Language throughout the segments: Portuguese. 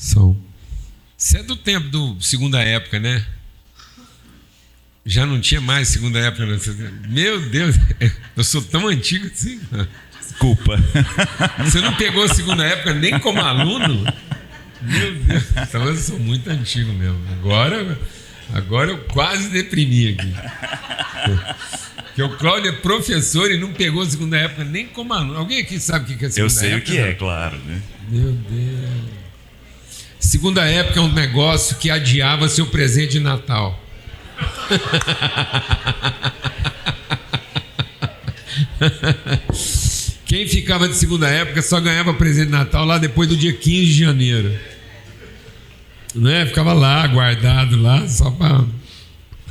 Som. Isso é do tempo do Segunda Época, né? Já não tinha mais Segunda Época. Né? Meu Deus, eu sou tão antigo assim. Desculpa. Você não pegou a Segunda Época nem como aluno? Meu Deus, então eu sou muito antigo mesmo. Agora eu quase deprimi aqui. Porque o Cláudio é professor e não pegou a Segunda Época nem como aluno. Alguém aqui sabe o que é Segunda Época? Eu sei o que é, claro, né? Meu Deus. Segunda Época é um negócio que adiava seu presente de Natal. Quem ficava de Segunda Época só ganhava presente de Natal lá depois do dia 15 de janeiro. Né? Ficava lá, guardado lá, só para...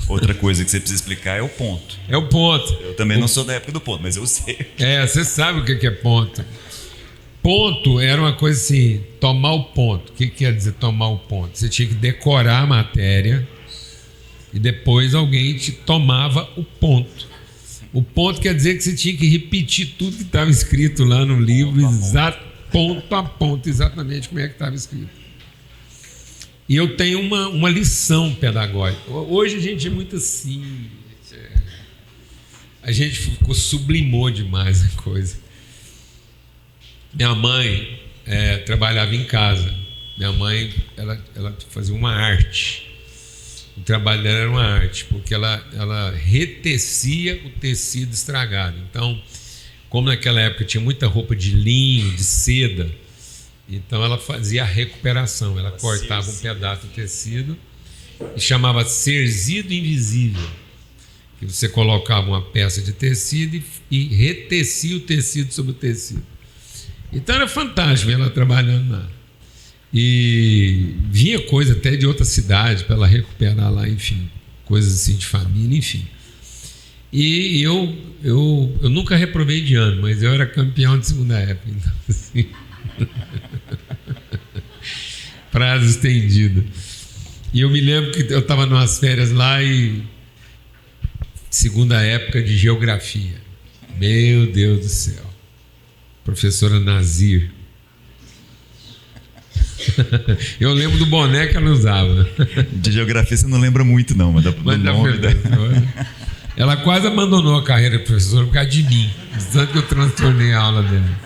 Outra coisa que você precisa explicar é o ponto. É o ponto. Eu também não sou da época do ponto, mas eu sei. Você sabe o que é ponto. Ponto era uma coisa assim, tomar o ponto. O que quer dizer tomar o ponto? Você tinha que decorar a matéria e depois alguém te tomava o ponto. O ponto quer dizer que você tinha que repetir tudo que estava escrito lá no livro, ponto a ponto, exatamente como é que estava escrito. E eu tenho uma lição pedagógica. Hoje a gente é muito assim, a gente sublimou demais a coisa. Minha mãe trabalhava em casa. Minha mãe ela fazia uma arte. O trabalho dela era uma arte, porque ela retecia o tecido estragado. Então, como naquela época tinha muita roupa de linho, de seda, então ela fazia a recuperação. Ela cortava um pedaço do tecido e chamava cerzido invisível, que você colocava uma peça de tecido e retecia o tecido sobre o tecido. Então era fantástico ela trabalhando lá. E vinha coisa até de outra cidade para ela recuperar lá, enfim, coisas assim de família, enfim. E eu nunca reprovei de ano, mas eu era campeão de Segunda Época. Então, assim, prazo estendido. E eu me lembro que eu estava numas férias lá e Segunda Época de Geografia. Meu Deus do céu. Professora Nazir. Eu lembro do boné que ela usava. De geografia você não lembra muito, não, mas do nome dela. Ela quase abandonou a carreira de professora por causa de mim, tanto que eu transtornei a aula dela.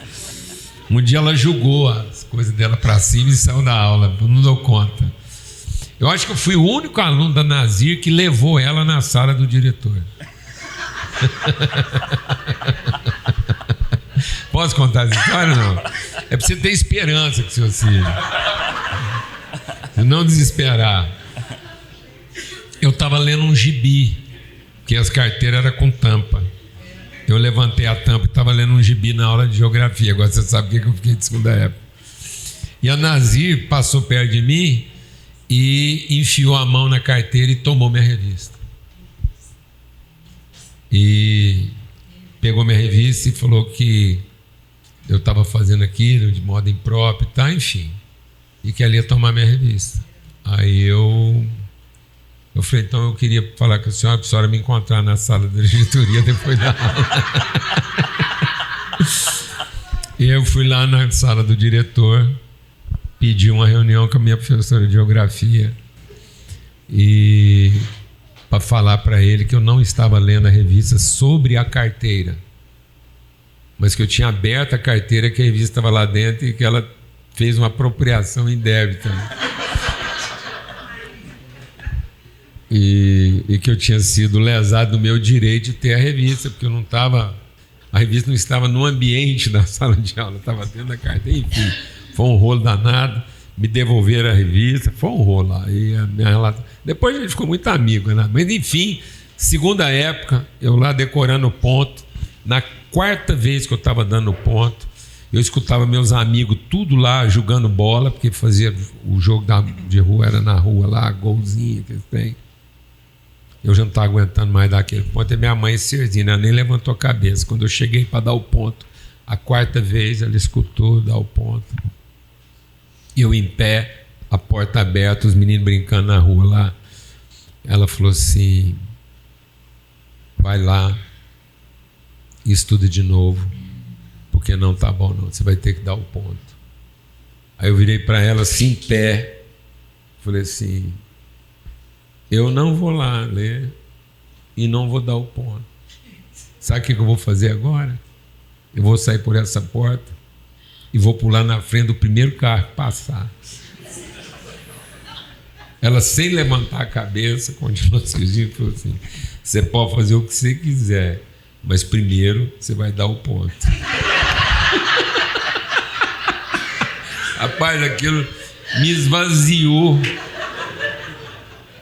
Um dia ela jogou as coisas dela para cima e saiu da aula. Eu não dou conta. Eu acho que eu fui o único aluno da Nazir que levou ela na sala do diretor. Posso contar essa história ou não? É para você ter esperança com seus filhos. Não desesperar. Eu estava lendo um gibi, porque as carteiras eram com tampa. Eu levantei a tampa e estava lendo um gibi na aula de geografia. Agora você sabe o que eu fiquei de Segunda Época. E a Nazir passou perto de mim e enfiou a mão na carteira e tomou minha revista. E pegou minha revista e falou que eu estava fazendo aquilo de modo impróprio, tá, enfim. E que ela ia tomar minha revista. Aí eu falei, então eu queria falar com a senhora me encontrar na sala da diretoria depois da aula. E eu fui lá na sala do diretor, pedi uma reunião com a minha professora de geografia e para falar para ele que eu não estava lendo a revista sobre a carteira, mas que eu tinha aberto a carteira, que a revista estava lá dentro e que ela fez uma apropriação indébita. E que eu tinha sido lesado do meu direito de ter a revista, porque a revista não estava no ambiente da sala de aula, estava dentro da carteira. Enfim, foi um rolo danado. Me devolveram a revista, foi um rolo lá. E a minha relação... Depois a gente ficou muito amigo, né? Mas enfim, Segunda Época, eu lá decorando o ponto. Na quarta vez que eu estava dando ponto, eu escutava meus amigos tudo lá jogando bola, porque fazia o jogo de rua, era na rua lá, golzinho que eles têm. Eu já não estava aguentando mais dar aquele ponto. E minha mãe, Cerzina, nem levantou a cabeça. Quando eu cheguei para dar o ponto, a quarta vez ela escutou dar o ponto. Eu em pé, a porta aberta, os meninos brincando na rua lá. Ela falou assim: vai lá e estuda de novo, porque não tá bom não, você vai ter que dar o ponto. Aí eu virei para ela assim, em pé. Falei assim: eu não vou lá ler e não vou dar o ponto. Sabe o que eu vou fazer agora? Eu vou sair por essa porta e vou pular na frente do primeiro carro que passar. Ela, sem levantar a cabeça, continuou sorrindo e falou assim: você pode fazer o que você quiser, mas primeiro você vai dar o ponto. Rapaz, aquilo me esvaziou.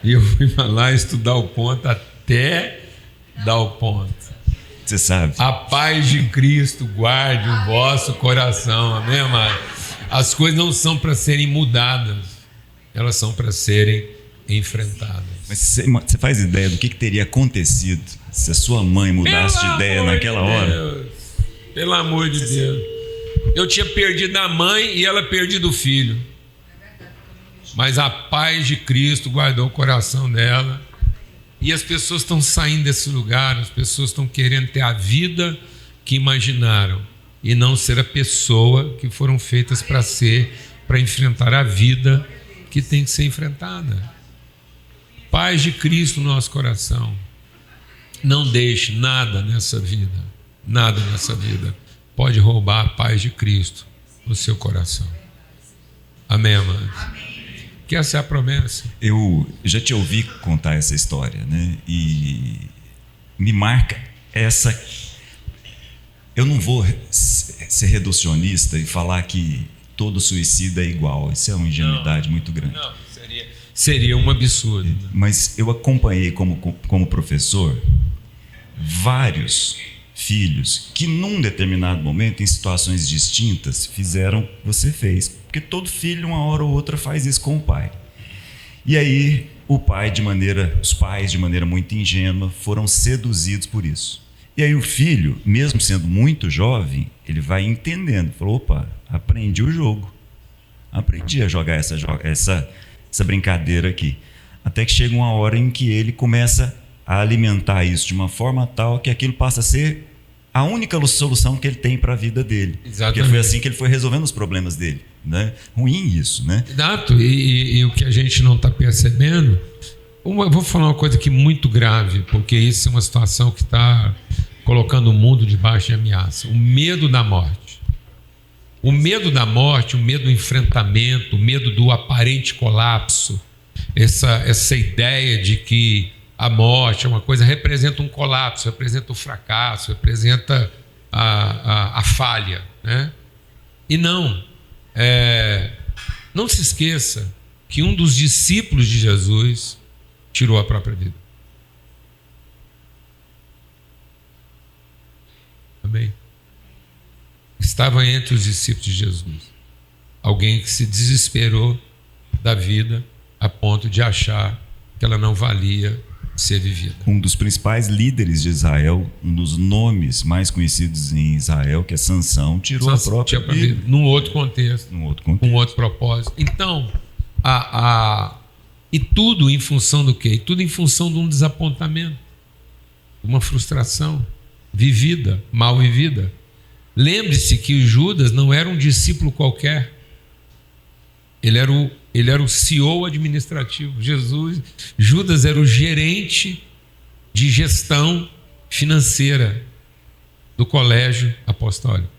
E eu fui lá estudar o ponto até dar o ponto. Você sabe. A paz de Cristo guarde o vosso coração, amém, amado? As coisas não são para serem mudadas, elas são para serem enfrentadas. Mas você faz ideia do que teria acontecido se a sua mãe mudasse de ideia naquela hora? Pelo amor de Deus. Eu tinha perdido a mãe e ela perdido o filho. Mas a paz de Cristo guardou o coração dela. E as pessoas estão saindo desse lugar, as pessoas estão querendo ter a vida que imaginaram e não ser a pessoa que foram feitas para ser, para enfrentar a vida que tem que ser enfrentada. Paz de Cristo no nosso coração. Não deixe nada nessa vida pode roubar a paz de Cristo no seu coração. Amém, amados? Que essa é a promessa. Eu já te ouvi contar essa história, né? E me marca essa. Eu não vou ser reducionista e falar que todo suicida é igual. Isso é uma ingenuidade muito grande. Não, seria um absurdo. Mas eu acompanhei como professor vários filhos que num determinado momento, em situações distintas, fizeram o que você fez. Porque todo filho, uma hora ou outra, faz isso com o pai. E aí, os pais, de maneira muito ingênua, foram seduzidos por isso. E aí o filho, mesmo sendo muito jovem, ele vai entendendo. Falou: opa, aprendi o jogo. Aprendi a jogar essa brincadeira aqui. Até que chega uma hora em que ele começa a alimentar isso de uma forma tal que aquilo passa a ser a única solução que ele tem para a vida dele. Exatamente. Porque foi assim que ele foi resolvendo os problemas dele, né? Ruim isso, né? Exato. E o que a gente não está percebendo, eu vou falar uma coisa aqui muito grave, porque isso é uma situação que está colocando o mundo debaixo de ameaça. O medo da morte. O medo da morte, o medo do enfrentamento, o medo do aparente colapso, essa ideia de que a morte é uma coisa, representa um colapso, representa o fracasso, representa a falha, né? E não se esqueça que um dos discípulos de Jesus tirou a própria vida. Amém? Estava entre os discípulos de Jesus alguém que se desesperou da vida a ponto de achar que ela não valia ser vivida. Um dos principais líderes de Israel, um dos nomes mais conhecidos em Israel, que é Sansão, tirou a própria vida. Num outro contexto. Com outro propósito. Então, e tudo em função do quê? E tudo em função de um desapontamento, uma frustração vivida, mal vivida. Lembre-se que Judas não era um discípulo qualquer. Ele era o CEO administrativo. Judas era o gerente de gestão financeira do colégio apostólico.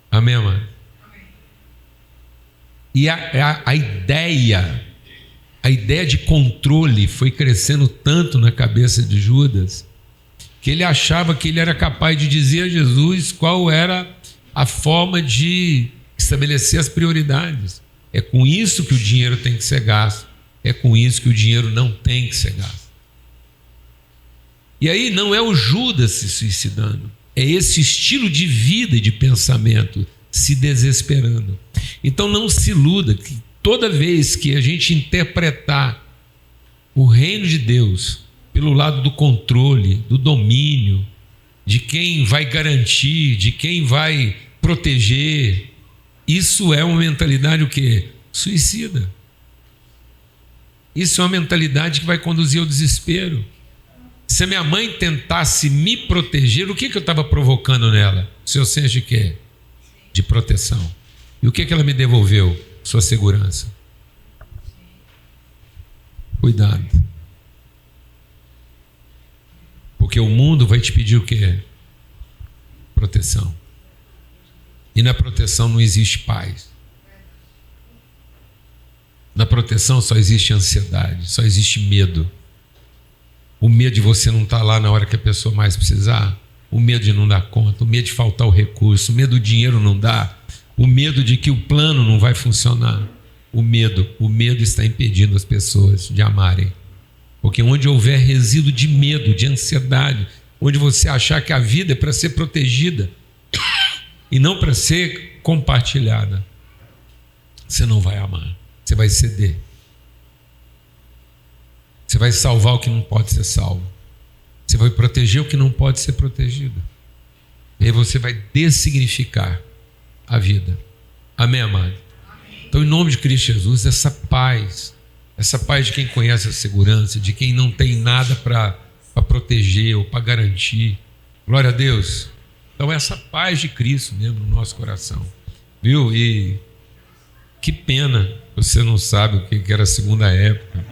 Amém, amado? E a ideia de controle foi crescendo tanto na cabeça de Judas que ele achava que ele era capaz de dizer a Jesus qual era a forma de estabelecer as prioridades. É com isso que o dinheiro tem que ser gasto. É com isso que o dinheiro não tem que ser gasto. E aí não é o Judas se suicidando, é esse estilo de vida e de pensamento se desesperando. Então não se iluda que toda vez que a gente interpretar o reino de Deus pelo lado do controle, do domínio, de quem vai garantir, de quem vai proteger, isso é uma mentalidade o quê? Suicida. Isso é uma mentalidade que vai conduzir ao desespero. Se a minha mãe tentasse me proteger, o que eu estava provocando nela? O seu senso de quê? De proteção. E o que ela me devolveu? Sua segurança. Cuidado. Porque o mundo vai te pedir o quê? Proteção. E na proteção não existe paz. Na proteção só existe ansiedade, só existe medo. O medo de você não estar lá na hora que a pessoa mais precisar. O medo de não dar conta, o medo de faltar o recurso, o medo do dinheiro não dar, o medo de que o plano não vai funcionar. O medo está impedindo as pessoas de amarem. Porque onde houver resíduo de medo, de ansiedade, onde você achar que a vida é para ser protegida e não para ser compartilhada, você não vai amar, você vai ceder. Você vai salvar o que não pode ser salvo. Você vai proteger o que não pode ser protegido. E aí você vai dessignificar a vida. Amém, amado? Então, em nome de Cristo Jesus, essa paz de quem conhece a segurança, de quem não tem nada para proteger ou para garantir. Glória a Deus. Então, essa paz de Cristo mesmo no nosso coração. Viu? E que pena você não sabe o que era a segunda época.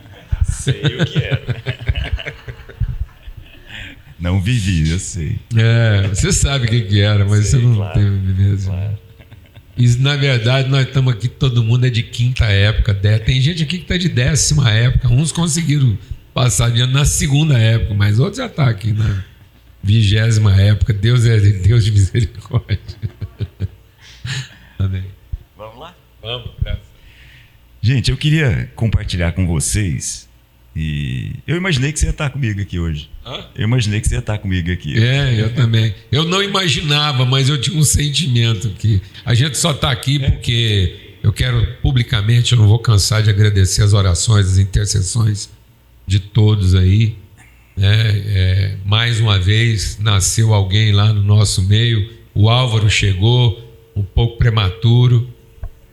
Sei o que era. Não vivi, eu sei. Você sabe o que era, mas sei, você não teve mesmo. Claro. E, na verdade, nós estamos aqui, todo mundo é de quinta época. Tem gente aqui que está de 10ª época. Uns conseguiram passar de ano na segunda época, mas outros já estão aqui na 20ª época. Deus é Deus de misericórdia. Amém. Vamos lá? Vamos, graças. Gente, eu queria compartilhar com vocês. E eu imaginei que você ia estar comigo aqui hoje. Eu imaginei que você ia estar comigo aqui. Eu também. Eu não imaginava, mas eu tinha um sentimento que a gente só está aqui porque eu quero publicamente, eu não vou cansar de agradecer as orações, as intercessões de todos aí. Mais uma vez nasceu alguém lá no nosso meio. O Álvaro chegou um pouco prematuro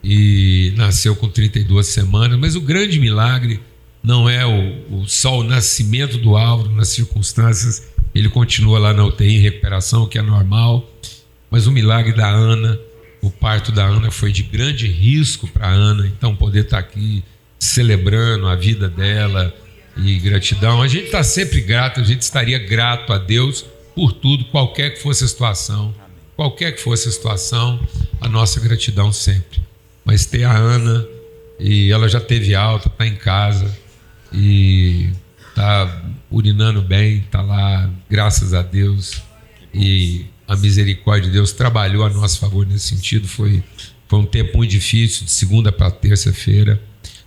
e nasceu com 32 semanas, mas o grande milagre não é só o nascimento do Álvaro nas circunstâncias, ele continua lá na UTI em recuperação, o que é normal, mas o milagre da Ana, o parto da Ana foi de grande risco para a Ana, então poder estar aqui celebrando a vida dela e gratidão, a gente está sempre grato, a gente estaria grato a Deus por tudo, qualquer que fosse a situação, a nossa gratidão sempre, mas ter a Ana, e ela já teve alta, está em casa, e está urinando bem, está lá, graças a Deus, e a misericórdia de Deus trabalhou a nosso favor nesse sentido. Foi um tempo muito difícil, de segunda para terça-feira,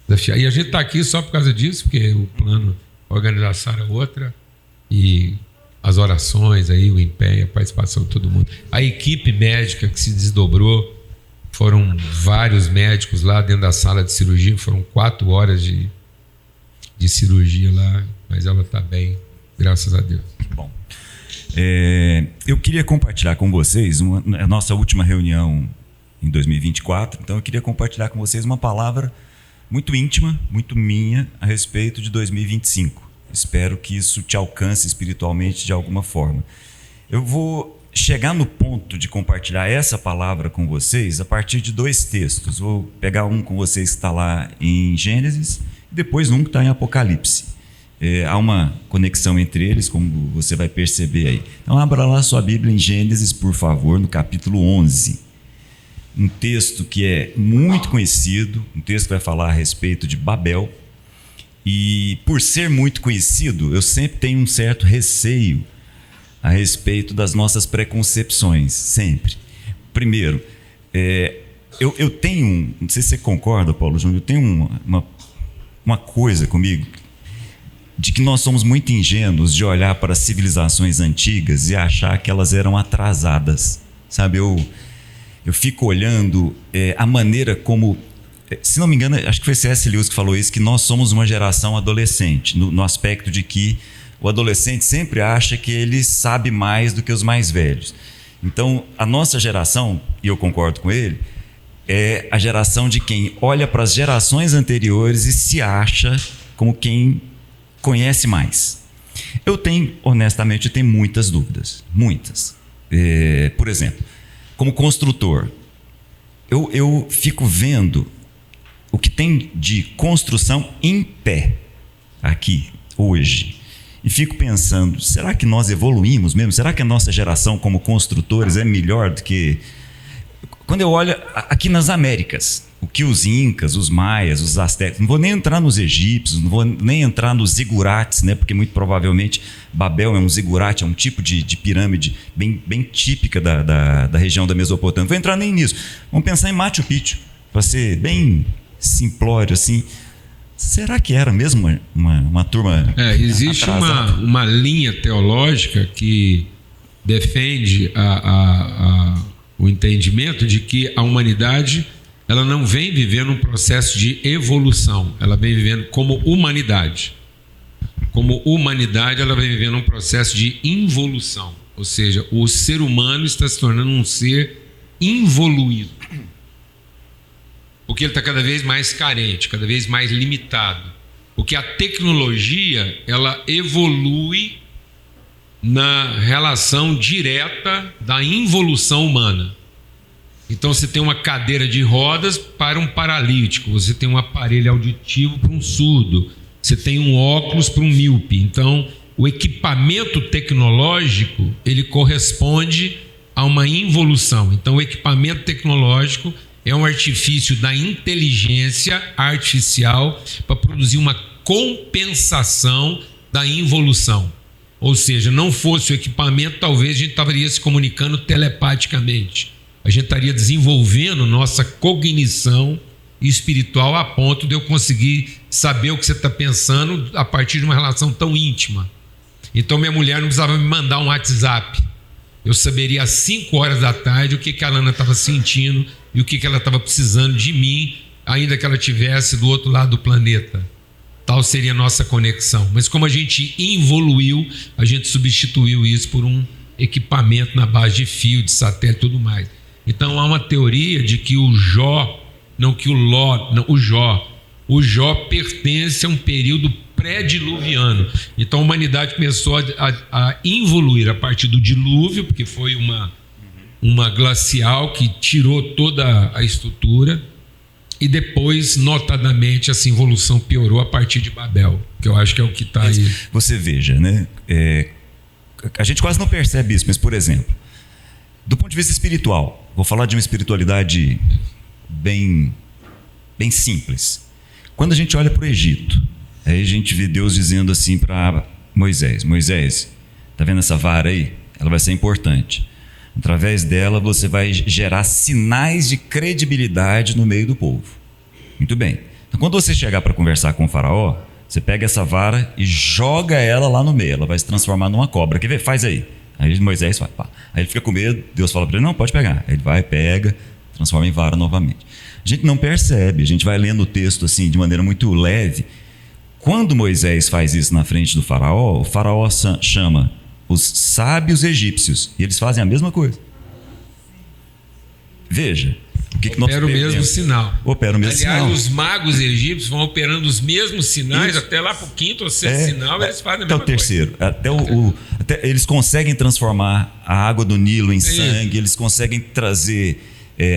e a gente está aqui só por causa disso, porque o plano, a organização era outra, e as orações aí, o empenho, a participação de todo mundo, a equipe médica que se desdobrou, foram vários médicos lá dentro da sala de cirurgia, foram 4 horas de cirurgia lá, mas ela está bem, graças a Deus. Bom, eu queria compartilhar com vocês a nossa última reunião em 2024, então eu queria compartilhar com vocês uma palavra muito íntima, muito minha, a respeito de 2025. Espero que isso te alcance espiritualmente de alguma forma. Eu vou chegar no ponto de compartilhar essa palavra com vocês a partir de 2 textos. Vou pegar um com vocês que está lá em Gênesis, depois um que está em Apocalipse. Há uma conexão entre eles, como você vai perceber aí. Então abra lá sua Bíblia em Gênesis, por favor, no capítulo 11. Um texto que é muito conhecido, um texto que vai falar a respeito de Babel. E por ser muito conhecido, eu sempre tenho um certo receio a respeito das nossas preconcepções, sempre. Primeiro, eu tenho, não sei se você concorda, Paulo Júnior, eu tenho uma coisa comigo, de que nós somos muito ingênuos de olhar para as civilizações antigas e achar que elas eram atrasadas, sabe? Eu fico olhando a maneira como, se não me engano, acho que foi C.S. Lewis que falou isso, que nós somos uma geração adolescente, no aspecto de que o adolescente sempre acha que ele sabe mais do que os mais velhos. Então, a nossa geração, e eu concordo com ele, é a geração de quem olha para as gerações anteriores e se acha como quem conhece mais. Honestamente, eu tenho muitas dúvidas, muitas. Por exemplo, como construtor, eu fico vendo o que tem de construção em pé aqui, hoje. E fico pensando, será que nós evoluímos mesmo? Será que a nossa geração como construtores é melhor do que... Quando eu olho aqui nas Américas, o que os incas, os maias, os astecas, não vou nem entrar nos egípcios, não vou nem entrar nos zigurates, né? Porque muito provavelmente Babel é um zigurate, é um tipo de pirâmide bem típica da região da Mesopotâmia. Não vou entrar nem nisso. Vamos pensar em Machu Picchu, para ser bem simplório assim. Será que era mesmo uma turma existe uma linha teológica que defende o entendimento de que a humanidade ela não vem vivendo um processo de evolução, ela vem vivendo como humanidade. Como humanidade, ela vem vivendo um processo de involução, ou seja, o ser humano está se tornando um ser involuído. Porque ele está cada vez mais carente, cada vez mais limitado. Porque a tecnologia, ela evolui na relação direta da involução humana. Então você tem uma cadeira de rodas para um paralítico, você tem um aparelho auditivo para um surdo, você tem um óculos para um míope. Então o equipamento tecnológico, ele corresponde a uma involução. Então o equipamento tecnológico é um artifício da inteligência artificial para produzir uma compensação da involução. Ou seja, não fosse o equipamento, talvez a gente estaria se comunicando telepaticamente. A gente estaria desenvolvendo nossa cognição espiritual a ponto de eu conseguir saber o que você está pensando a partir de uma relação tão íntima. Então minha mulher não precisava me mandar um WhatsApp. Eu saberia às 5 horas da tarde o que a Alana estava sentindo e o que ela estava precisando de mim, ainda que ela estivesse do outro lado do planeta. Tal seria a nossa conexão. Mas como a gente evoluiu, a gente substituiu isso por um equipamento na base de fio, de satélite e tudo mais. Então há uma teoria de que o Jó pertence a um período pré-diluviano. Então a humanidade começou a evoluir a partir do dilúvio, porque foi uma glacial que tirou toda a estrutura, e depois, notadamente, essa evolução piorou a partir de Babel, que eu acho que é o que está aí. Você veja, né? A gente quase não percebe isso, mas, por exemplo, do ponto de vista espiritual, vou falar de uma espiritualidade bem simples. Quando a gente olha para o Egito, aí a gente vê Deus dizendo assim para Moisés: Moisés, está vendo essa vara aí? Ela vai ser importante. Através dela você vai gerar sinais de credibilidade no meio do povo. Muito bem. Então, quando você chegar para conversar com o faraó, você pega essa vara e joga ela lá no meio. Ela vai se transformar numa cobra. Quer ver? Faz aí. Aí Moisés faz. Pá. Aí ele fica com medo. Deus fala para ele: não, pode pegar. Aí ele vai, pega, transforma em vara novamente. A gente não percebe. A gente vai lendo o texto assim de maneira muito leve. Quando Moisés faz isso na frente do faraó, o faraó chama os sábios egípcios, e eles fazem a mesma coisa. Veja, o que nós perdemos? Opera o mesmo sinal. Opera o mesmo sinal. Aliás, os magos egípcios vão operando os mesmos sinais, isso. Até lá para o 5º ou 6º sinal, eles fazem a mesma coisa. Até o terceiro. Até eles conseguem transformar a água do Nilo em sangue, eles conseguem trazer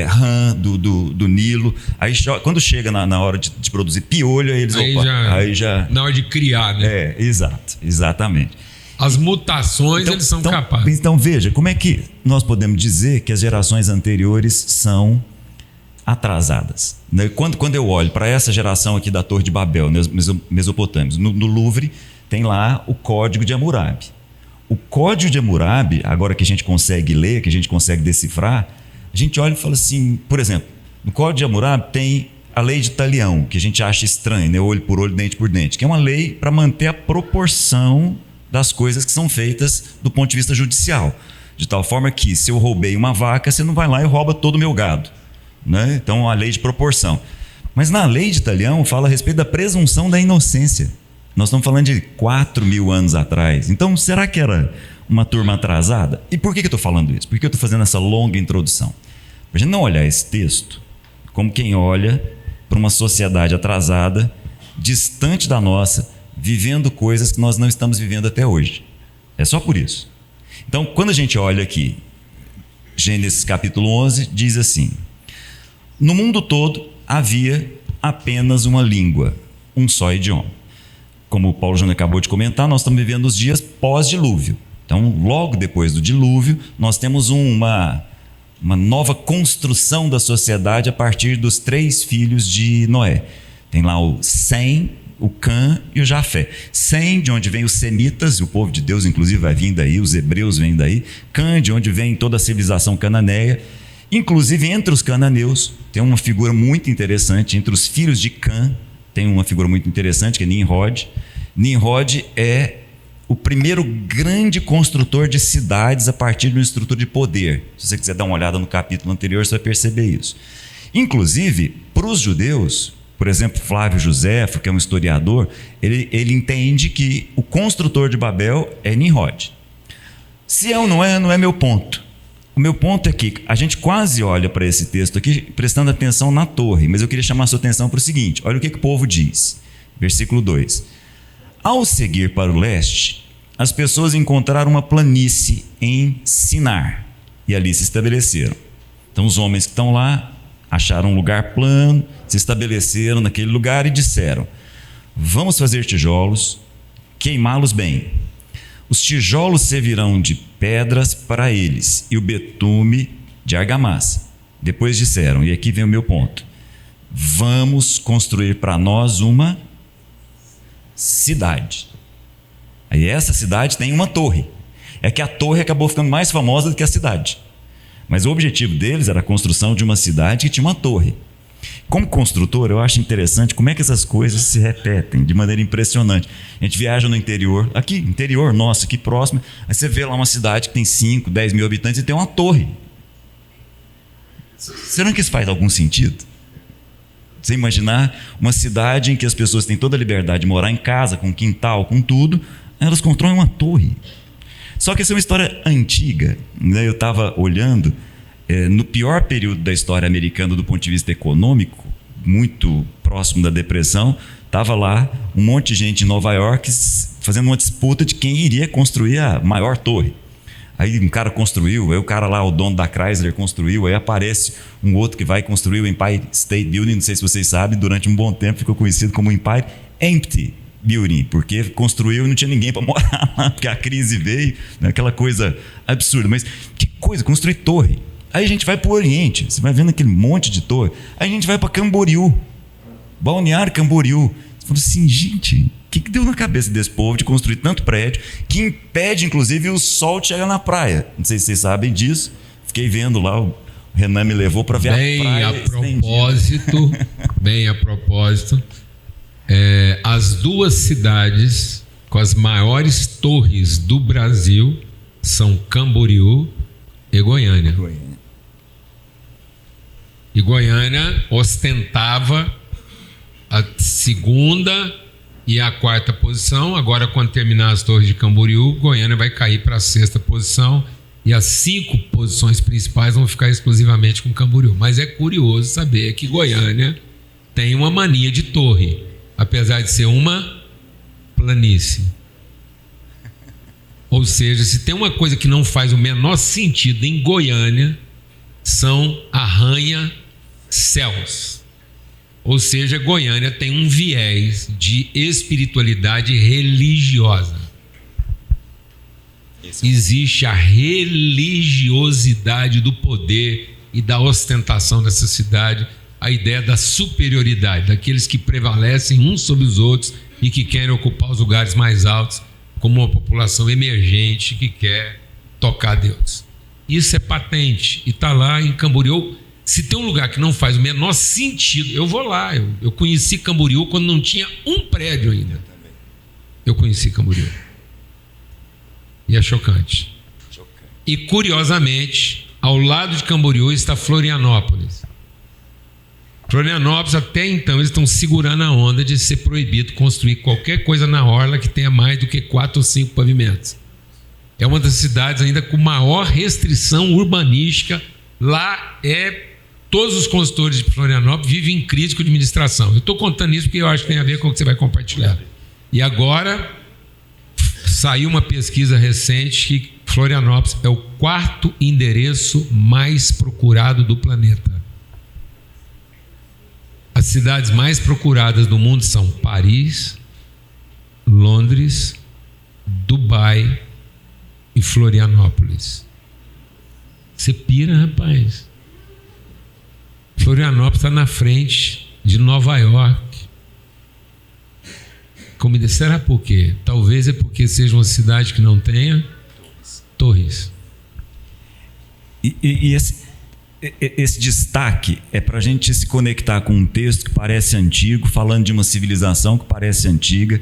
rã do Nilo. Aí quando chega na hora de produzir piolho, aí eles aí já na hora de criar, né? Exatamente. As mutações, eles são capazes. Então veja, como é que nós podemos dizer que as gerações anteriores são atrasadas? Quando eu olho para essa geração aqui da Torre de Babel, Mesopotâmia, no Louvre tem lá o Código de Hammurabi. O Código de Hammurabi, agora que a gente consegue ler, que a gente consegue decifrar, a gente olha e fala assim, por exemplo, no Código de Hammurabi tem a lei de Talião, que a gente acha estranho, né? Olho por olho, dente por dente, que é uma lei para manter a proporção das coisas que são feitas do ponto de vista judicial, de tal forma que se eu roubei uma vaca, você não vai lá e rouba todo o meu gado, né? Então a lei de proporção. Mas na lei de Talião fala a respeito da presunção da inocência. Nós estamos falando de 4.000 anos atrás. Então será que era uma turma atrasada? E por que eu estou falando isso? Por que eu estou fazendo essa longa introdução? Para a gente não olhar esse texto como quem olha para uma sociedade atrasada, distante da nossa, vivendo coisas que nós não estamos vivendo até hoje. É só por isso. Então, quando a gente olha aqui, Gênesis capítulo 11 diz assim: No mundo todo havia apenas uma língua, um só idioma. Como o Paulo Júnior acabou de comentar, nós estamos vivendo os dias pós-dilúvio. Então, logo depois do dilúvio, nós temos uma nova construção da sociedade a partir dos 3 filhos de Noé. Tem lá o Sem, o Cã e o Jafé. Sem, de onde vem os semitas, o povo de Deus inclusive vai vir daí, os hebreus vêm daí. Cã, de onde vem toda a civilização cananeia. Inclusive, entre os cananeus, tem uma figura muito interessante. Entre os filhos de Cã, tem uma figura muito interessante, que é Nimrod. Nimrod é o primeiro grande construtor de cidades a partir de uma estrutura de poder. Se você quiser dar uma olhada no capítulo anterior, você vai perceber isso. Inclusive, para os judeus, por exemplo, Flávio Joséfo, que é um historiador, ele entende que o construtor de Babel é Nimrod. Se é ou não é meu ponto. O meu ponto é que a gente quase olha para esse texto aqui prestando atenção na torre, mas eu queria chamar a sua atenção para o seguinte: olha o que o povo diz, versículo 2. Ao seguir para o leste, as pessoas encontraram uma planície em Sinar e ali se estabeleceram. Então os homens que estão lá acharam um lugar plano, se estabeleceram naquele lugar e disseram: vamos fazer tijolos, queimá-los bem. Os tijolos servirão de pedras para eles e o betume de argamassa. Depois disseram, e aqui vem o meu ponto: vamos construir para nós uma cidade. Aí essa cidade tem uma torre. É que a torre acabou ficando mais famosa do que a cidade. Mas o objetivo deles era a construção de uma cidade que tinha uma torre. Como construtor, eu acho interessante como é que essas coisas se repetem de maneira impressionante. A gente viaja no interior, aqui, interior nosso, aqui próximo, aí você vê lá uma cidade que tem 5, 10 mil habitantes e tem uma torre. Será que isso faz algum sentido? Você imaginar uma cidade em que as pessoas têm toda a liberdade de morar em casa, com quintal, com tudo, elas constroem uma torre. Só que essa é uma história antiga, né? Eu estava olhando, no pior período da história americana do ponto de vista econômico, muito próximo da depressão, estava lá um monte de gente em Nova York fazendo uma disputa de quem iria construir a maior torre. Aí um cara construiu, aí o cara lá, o dono da Chrysler, construiu, aí aparece um outro que vai construir o Empire State Building, não sei se vocês sabem, durante um bom tempo ficou conhecido como Empire Empty Building, porque construiu e não tinha ninguém para morar lá, porque a crise veio, né, aquela coisa absurda. Mas que coisa, construir torre. Aí a gente vai para o Oriente, você vai vendo aquele monte de torre, aí a gente vai para Camboriú, Balneário Camboriú. Você fala assim, gente, o que deu na cabeça desse povo de construir tanto prédio que impede, inclusive, o sol de chegar na praia? Não sei se vocês sabem disso. Fiquei vendo lá, o Renan me levou para ver a praia. Bem a propósito, as 2 cidades com as maiores torres do Brasil são Camboriú e Goiânia. E Goiânia ostentava a 2ª e a 4ª posição. Agora, quando terminar as torres de Camboriú, Goiânia vai cair para a 6ª posição e as 5 posições principais vão ficar exclusivamente com Camboriú. Mas é curioso saber que Goiânia tem uma mania de torre, apesar de ser uma planície. Ou seja, se tem uma coisa que não faz o menor sentido em Goiânia, são arranha-céus. Ou seja, Goiânia tem um viés de espiritualidade religiosa. Existe a religiosidade do poder e da ostentação dessa cidade, a ideia da superioridade, daqueles que prevalecem uns sobre os outros e que querem ocupar os lugares mais altos, como uma população emergente que quer tocar Deus. Isso é patente e está lá em Camboriú. Se tem um lugar que não faz o menor sentido, eu vou lá. Eu conheci Camboriú quando não tinha um prédio ainda. Eu conheci Camboriú. E é chocante. E curiosamente, ao lado de Camboriú está Florianópolis. Florianópolis, até então, eles estão segurando a onda de ser proibido construir qualquer coisa na orla que tenha mais do que 4 ou 5 pavimentos. É uma das cidades ainda com maior restrição urbanística. Lá todos os consultores de Florianópolis vivem em crise com a administração. Eu estou contando isso porque eu acho que tem a ver com o que você vai compartilhar. E agora saiu uma pesquisa recente que Florianópolis é o 4º endereço mais procurado do planeta. As cidades mais procuradas do mundo são Paris, Londres, Dubai e Florianópolis. Você pira, rapaz. Florianópolis está na frente de Nova York. Como será por quê? Talvez é porque seja uma cidade que não tenha torres. E esse destaque é para a gente se conectar com um texto que parece antigo, falando de uma civilização que parece antiga,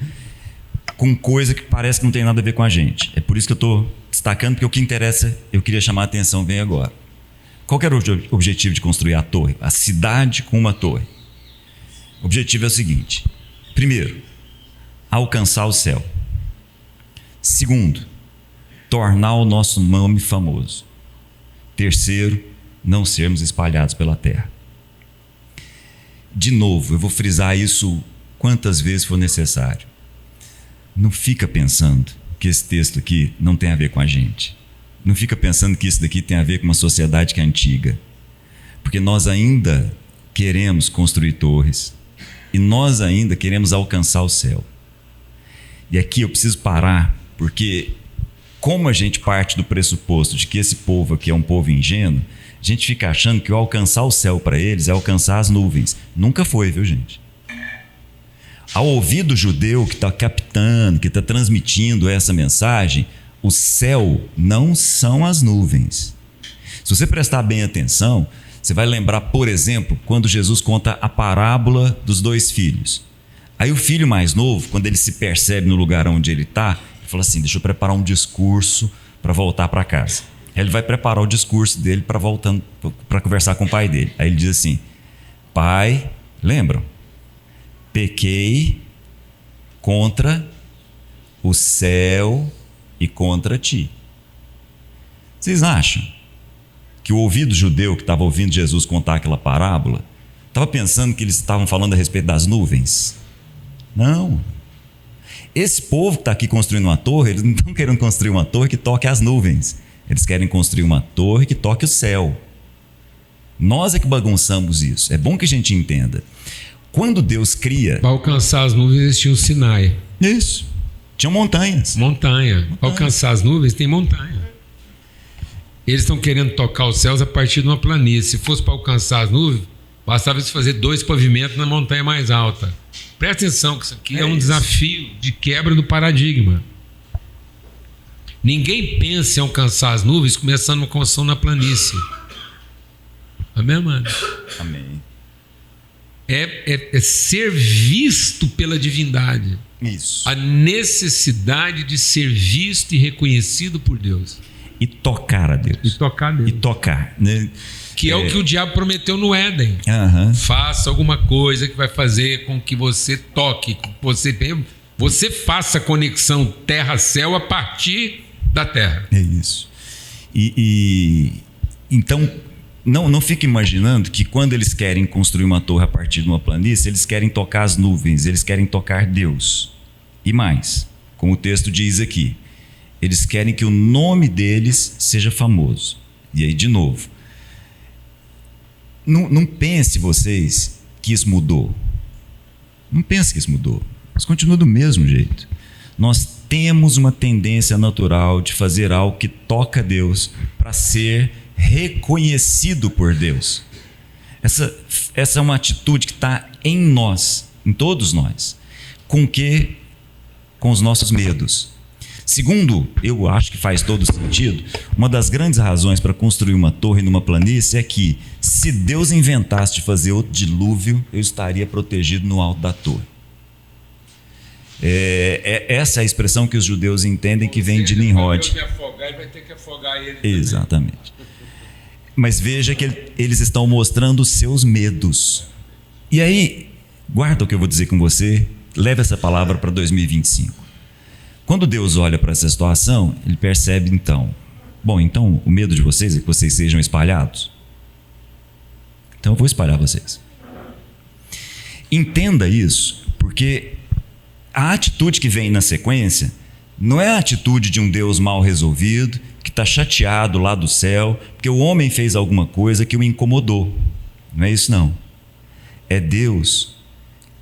com coisa que parece que não tem nada a ver com a gente. É por isso que eu estou destacando, porque o que interessa, eu queria chamar a atenção, vem agora. Qual que era o objetivo de construir a torre? A cidade com uma torre. O objetivo é o seguinte: primeiro, alcançar o céu. Segundo, tornar o nosso nome famoso. Terceiro, não sermos espalhados pela terra. De novo, eu vou frisar isso quantas vezes for necessário. Não fica pensando que esse texto aqui não tem a ver com a gente. Não fica pensando que isso daqui tem a ver com uma sociedade que é antiga. Porque nós ainda queremos construir torres e nós ainda queremos alcançar o céu. E aqui eu preciso parar, porque como a gente parte do pressuposto de que esse povo aqui é um povo ingênuo, a gente fica achando que o alcançar o céu para eles é alcançar as nuvens. Nunca foi, viu, gente? Ao ouvido judeu que está captando, que está transmitindo essa mensagem, o céu não são as nuvens. Se você prestar bem atenção, você vai lembrar, por exemplo, quando Jesus conta a parábola dos 2 filhos. Aí o filho mais novo, quando ele se percebe no lugar onde ele está, ele fala assim: deixa eu preparar um discurso para voltar para casa. Aí ele vai preparar o discurso dele para conversar com o pai dele. Aí ele diz assim: pai, lembram? Pequei contra o céu e contra ti. Vocês acham que o ouvido judeu que estava ouvindo Jesus contar aquela parábola estava pensando que eles estavam falando a respeito das nuvens? Não. Esse povo que está aqui construindo uma torre, eles não estão querendo construir uma torre que toque as nuvens. Eles querem construir uma torre que toque o céu. Nós é que bagunçamos isso. É bom que a gente entenda. Quando Deus cria... Para alcançar as nuvens existia o Sinai. Isso. Tinham montanhas. Montanha. Para alcançar as nuvens tem montanha. Eles estão querendo tocar os céus a partir de uma planície. Se fosse para alcançar as nuvens, bastava eles fazer 2 pavimentos na montanha mais alta. Presta atenção que isso aqui é um desafio de quebra do paradigma. Ninguém pensa em alcançar as nuvens começando uma construção na planície. Amém, mano? Amém. É ser visto pela divindade. Isso. A necessidade de ser visto e reconhecido por Deus. E tocar a Deus. E tocar a Deus. E tocar, né? Que é o que o diabo prometeu no Éden. Uhum. Faça alguma coisa que vai fazer com que você toque, que você faça a conexão terra-céu a partir da terra. É isso. Então, não fique imaginando que quando eles querem construir uma torre a partir de uma planície, eles querem tocar as nuvens, eles querem tocar Deus. E mais, como o texto diz aqui, eles querem que o nome deles seja famoso. E aí, de novo, não pense vocês que isso mudou. Não pense que isso mudou. Mas continua do mesmo jeito. Nós temos uma tendência natural de fazer algo que toca Deus para ser reconhecido por Deus. Essa é uma atitude que está em nós, em todos nós. Com o quê? Com os nossos medos. Segundo, eu acho que faz todo sentido, uma das grandes razões para construir uma torre numa planície é que, se Deus inventasse de fazer outro dilúvio, eu estaria protegido no alto da torre. Essa é a expressão que os judeus entendem, que vem de Nimrod. Se afogar, ele vai ter que afogar ele. Exatamente. Mas veja que eles estão mostrando os seus medos. E aí, guarda o que eu vou dizer com você, leve essa palavra para 2025. Quando Deus olha para essa situação, ele percebe então o medo de vocês é que vocês sejam espalhados. Então eu vou espalhar vocês. Entenda isso, porque a atitude que vem na sequência não é a atitude de um Deus mal resolvido, que está chateado lá do céu, porque o homem fez alguma coisa que o incomodou. Não é isso, não. é Deus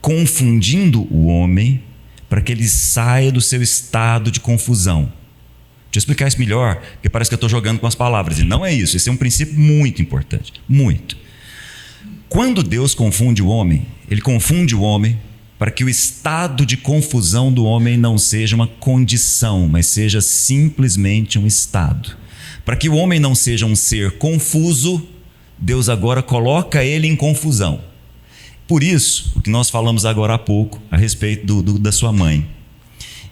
confundindo o homem para que ele saia do seu estado de confusão. Deixa eu explicar isso melhor, porque parece que eu estou jogando com as palavras. E não é isso. Esse é um princípio muito importante. Muito. Quando Deus confunde o homem, ele confunde o homem para que o estado de confusão do homem não seja uma condição, mas seja simplesmente um estado. Para que o homem não seja um ser confuso, Deus agora coloca ele em confusão. Por isso, o que nós falamos agora há pouco a respeito da sua mãe.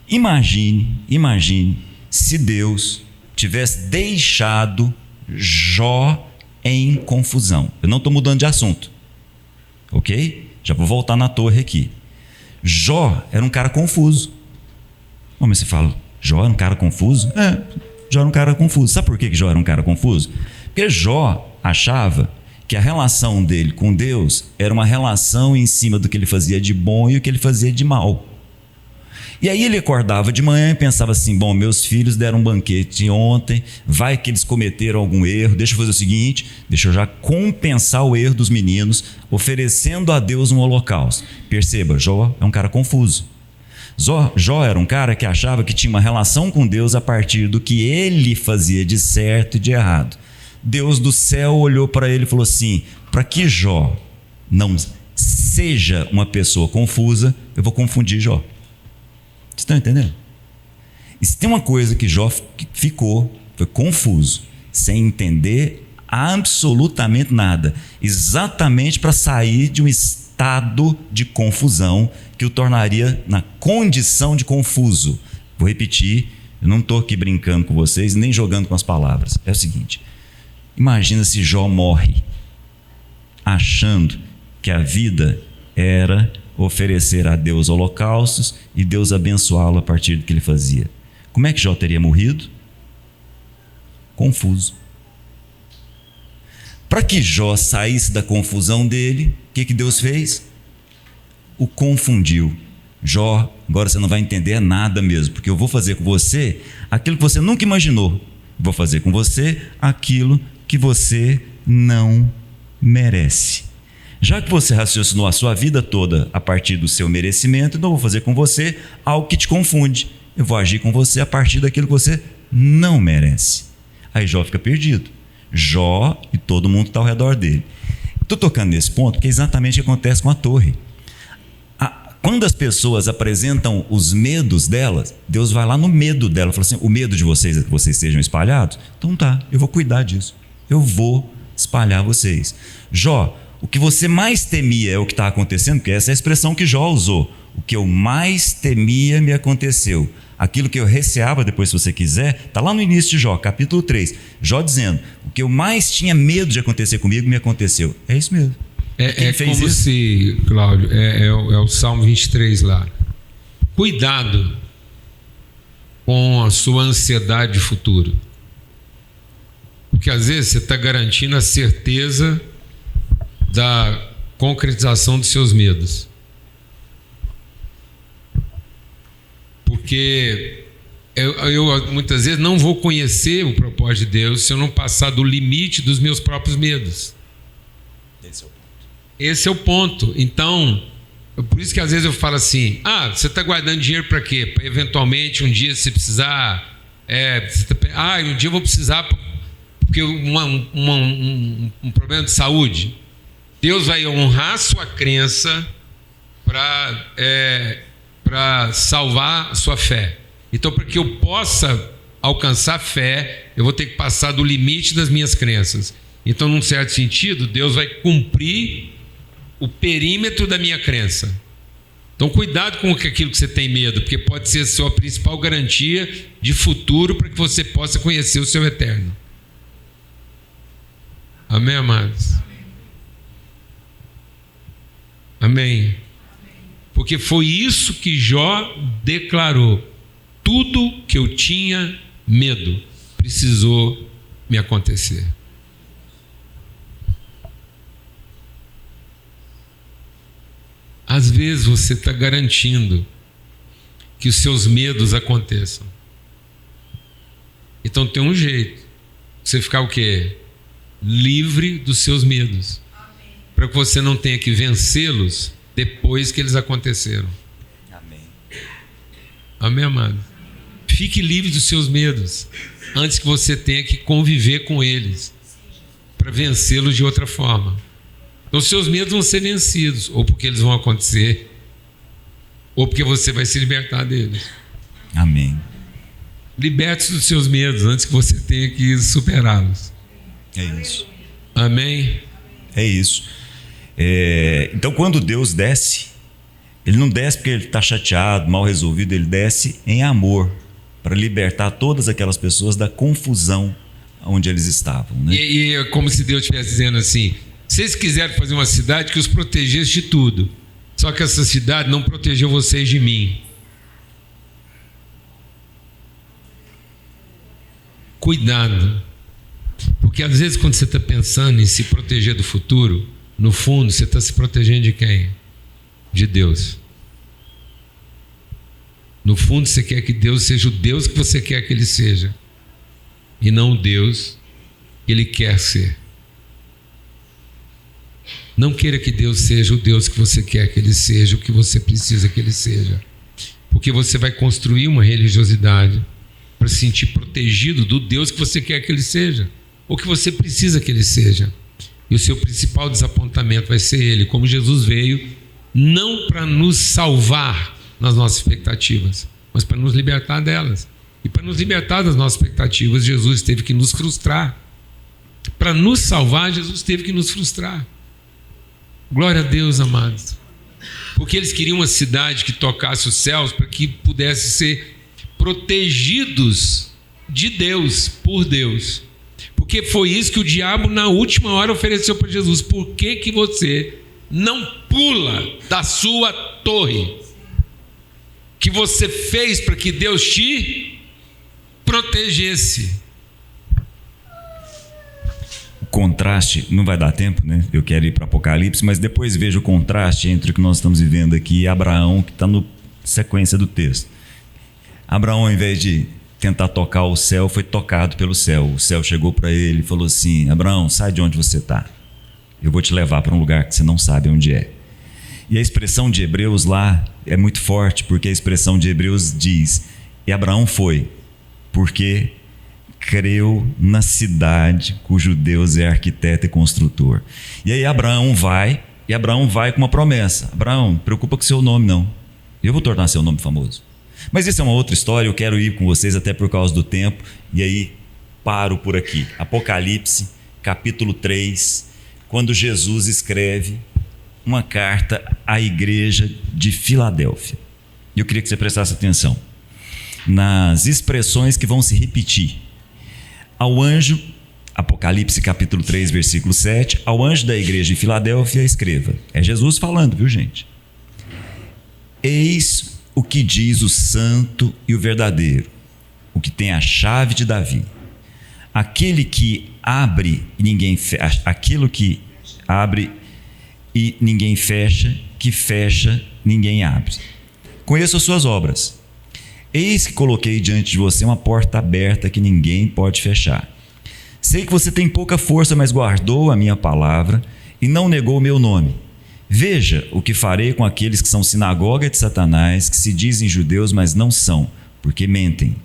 Imagine se Deus tivesse deixado Jó em confusão. Eu não estou mudando de assunto, ok? Já vou voltar na torre aqui. Jó era um cara confuso. Mas você fala, Jó era um cara confuso? Jó era um cara confuso. Sabe por que Jó era um cara confuso? Porque Jó achava que a relação dele com Deus era uma relação em cima do que ele fazia de bom e o que ele fazia de mal. E aí ele acordava de manhã e pensava assim, bom, meus filhos deram um banquete ontem, vai que eles cometeram algum erro, deixa eu fazer o seguinte, deixa eu já compensar o erro dos meninos, oferecendo a Deus um holocausto. Perceba, Jó é um cara confuso. Jó era um cara que achava que tinha uma relação com Deus a partir do que ele fazia de certo e de errado. Deus do céu olhou para ele e falou assim, para que Jó não seja uma pessoa confusa, eu vou confundir Jó. Vocês estão entendendo? E se tem uma coisa que Jó foi confuso, sem entender absolutamente nada, exatamente para sair de um estado de confusão que o tornaria na condição de confuso. Vou repetir, eu não estou aqui brincando com vocês, nem jogando com as palavras. É o seguinte, imagina se Jó morre achando que a vida era oferecer a Deus holocaustos e Deus abençoá-lo a partir do que ele fazia. Como é que Jó teria morrido? Confuso. Para que Jó saísse da confusão dele, o que Deus fez? O confundiu. Jó, agora você não vai entender nada mesmo, porque eu vou fazer com você aquilo que você nunca imaginou. Vou fazer com você aquilo que você não merece. Já que você raciocinou a sua vida toda a partir do seu merecimento, então eu vou fazer com você algo que te confunde. Eu vou agir com você a partir daquilo que você não merece. Aí Jó fica perdido. Jó e todo mundo que está ao redor dele. Estou tocando nesse ponto porque é exatamente o que acontece com a torre. Quando as pessoas apresentam os medos delas, Deus vai lá no medo dela e fala assim, o medo de vocês é que vocês sejam espalhados? Então tá, eu vou cuidar disso. Eu vou espalhar vocês. Jó, o que você mais temia é o que está acontecendo, porque essa é a expressão que Jó usou. O que eu mais temia me aconteceu. Aquilo que eu receava, depois se você quiser, está lá no início de Jó, capítulo 3. Jó dizendo, o que eu mais tinha medo de acontecer comigo, me aconteceu. É isso mesmo. É como isso? Se, Cláudio, é o Salmo 23 lá. Cuidado com a sua ansiedade de futuro. Porque às vezes você está garantindo a certeza da concretização dos seus medos. Porque eu muitas vezes não vou conhecer o propósito de Deus se eu não passar do limite dos meus próprios medos. Esse é o ponto. Então, por isso que às vezes eu falo assim, você está guardando dinheiro para quê? Para eventualmente um dia você precisar, um dia eu vou precisar porque um problema de saúde. Deus vai honrar a sua crença para salvar a sua fé. Então, para que eu possa alcançar fé, eu vou ter que passar do limite das minhas crenças. Então, num certo sentido, Deus vai cumprir o perímetro da minha crença. Então, cuidado com aquilo que você tem medo, porque pode ser a sua principal garantia de futuro para que você possa conhecer o seu eterno. Amém, amados? Amém. Porque foi isso que Jó declarou. Tudo que eu tinha medo precisou me acontecer. Às vezes você está garantindo que os seus medos aconteçam. Então tem um jeito. Você ficar o quê? Livre dos seus medos. para que você não tenha que vencê-los depois que eles aconteceram. Amém. Amém, amado? Fique livre dos seus medos antes que você tenha que conviver com eles para vencê-los de outra forma. Então, os seus medos vão ser vencidos, ou porque eles vão acontecer, ou porque você vai se libertar deles. Amém. Liberte-se dos seus medos antes que você tenha que superá-los. É isso. Amém? É isso. Então, quando Deus desce, Ele não desce porque Ele está chateado, mal resolvido, Ele desce em amor, para libertar todas aquelas pessoas da confusão onde eles estavam, né? E é como se Deus estivesse dizendo assim: vocês quiserem fazer uma cidade que os protegesse de tudo, só que essa cidade não protegeu vocês de mim. Cuidado, porque às vezes quando você está pensando em se proteger do futuro, no fundo você está se protegendo de quem? De Deus. No fundo você quer que Deus seja o Deus que você quer que Ele seja, e não o Deus que Ele quer ser. Não queira que Deus seja o Deus que você quer que Ele seja, o que você precisa que Ele seja, porque você vai construir uma religiosidade para se sentir protegido do Deus que você quer que Ele seja, ou que você precisa que Ele seja. E o seu principal desapontamento vai ser Ele, como Jesus veio não para nos salvar nas nossas expectativas, mas para nos libertar delas. E para nos libertar das nossas expectativas, Jesus teve que nos frustrar. Para nos salvar, Jesus teve que nos frustrar. Glória a Deus, amados. Porque eles queriam uma cidade que tocasse os céus para que pudesse ser protegidos de Deus, por Deus. Porque foi isso que o diabo na última hora ofereceu para Jesus. Por que que você não pula da sua torre que você fez para que Deus te protegesse? O contraste, não vai dar tempo, né? Eu quero ir para Apocalipse, mas depois vejo o contraste entre o que nós estamos vivendo aqui e Abraão, que está na sequência do texto. Abraão, ao invés de tentar tocar o céu, foi tocado pelo céu. O céu chegou para ele e falou assim: Abraão, sai de onde você está. Eu vou te levar para um lugar que você não sabe onde é. E a expressão de Hebreus lá é muito forte, porque a expressão de Hebreus diz: e Abraão foi, porque creu na cidade cujo Deus é arquiteto e construtor. E aí Abraão vai com uma promessa: Abraão, não preocupa com seu nome não, eu vou tornar seu nome famoso. Mas isso é uma outra história, eu quero ir com vocês até por causa do tempo, e aí paro por aqui. Apocalipse, capítulo 3, quando Jesus escreve uma carta à igreja de Filadélfia. Eu queria que você prestasse atenção nas expressões que vão se repetir. Ao anjo, Apocalipse capítulo 3, versículo 7, ao anjo da igreja de Filadélfia escreva. É Jesus falando, viu, gente? Eis o que diz o santo e o verdadeiro, o que tem a chave de Davi, aquele que abre e ninguém fecha, aquilo que abre e ninguém fecha, que fecha, ninguém abre. Conheço as suas obras. Eis que coloquei diante de você uma porta aberta que ninguém pode fechar. Sei que você tem pouca força, mas guardou a minha palavra e não negou o meu nome. Veja o que farei com aqueles que são sinagoga de Satanás, que se dizem judeus, mas não são, porque mentem.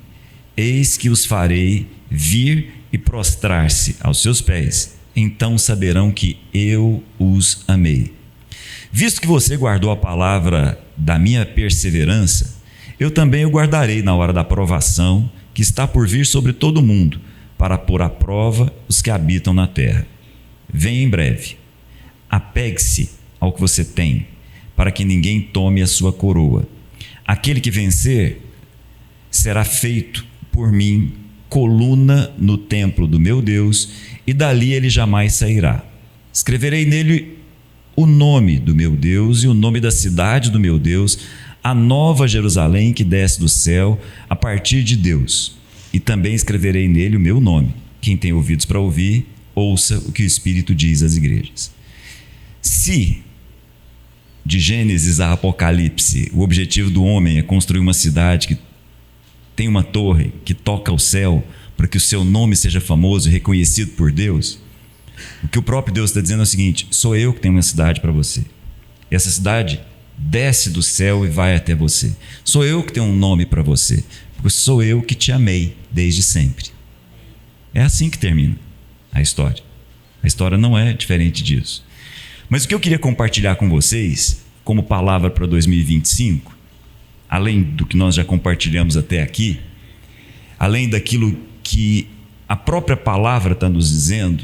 Eis que os farei vir e prostrar-se aos seus pés. Então saberão que eu os amei. Visto que você guardou a palavra da minha perseverança, eu também o guardarei na hora da provação que está por vir sobre todo o mundo, para pôr à prova os que habitam na terra. Vem em breve. Apegue-se ao que você tem, para que ninguém tome a sua coroa. Aquele que vencer será feito por mim coluna no templo do meu Deus, e dali ele jamais sairá. Escreverei nele o nome do meu Deus e o nome da cidade do meu Deus, a nova Jerusalém que desce do céu a partir de Deus. E também escreverei nele o meu nome. Quem tem ouvidos para ouvir, ouça o que o Espírito diz às igrejas. Se de Gênesis a Apocalipse o objetivo do homem é construir uma cidade que tem uma torre que toca o céu para que o seu nome seja famoso e reconhecido por Deus, O que o próprio Deus está dizendo é o seguinte: sou eu que tenho uma cidade para você. E essa cidade desce do céu e vai até você. Sou eu que tenho um nome para você, porque sou eu que te amei desde sempre. É assim que termina a história. A história não é diferente disso. Mas o que eu queria compartilhar com vocês, como palavra para 2025, além do que nós já compartilhamos até aqui, além daquilo que a própria palavra está nos dizendo: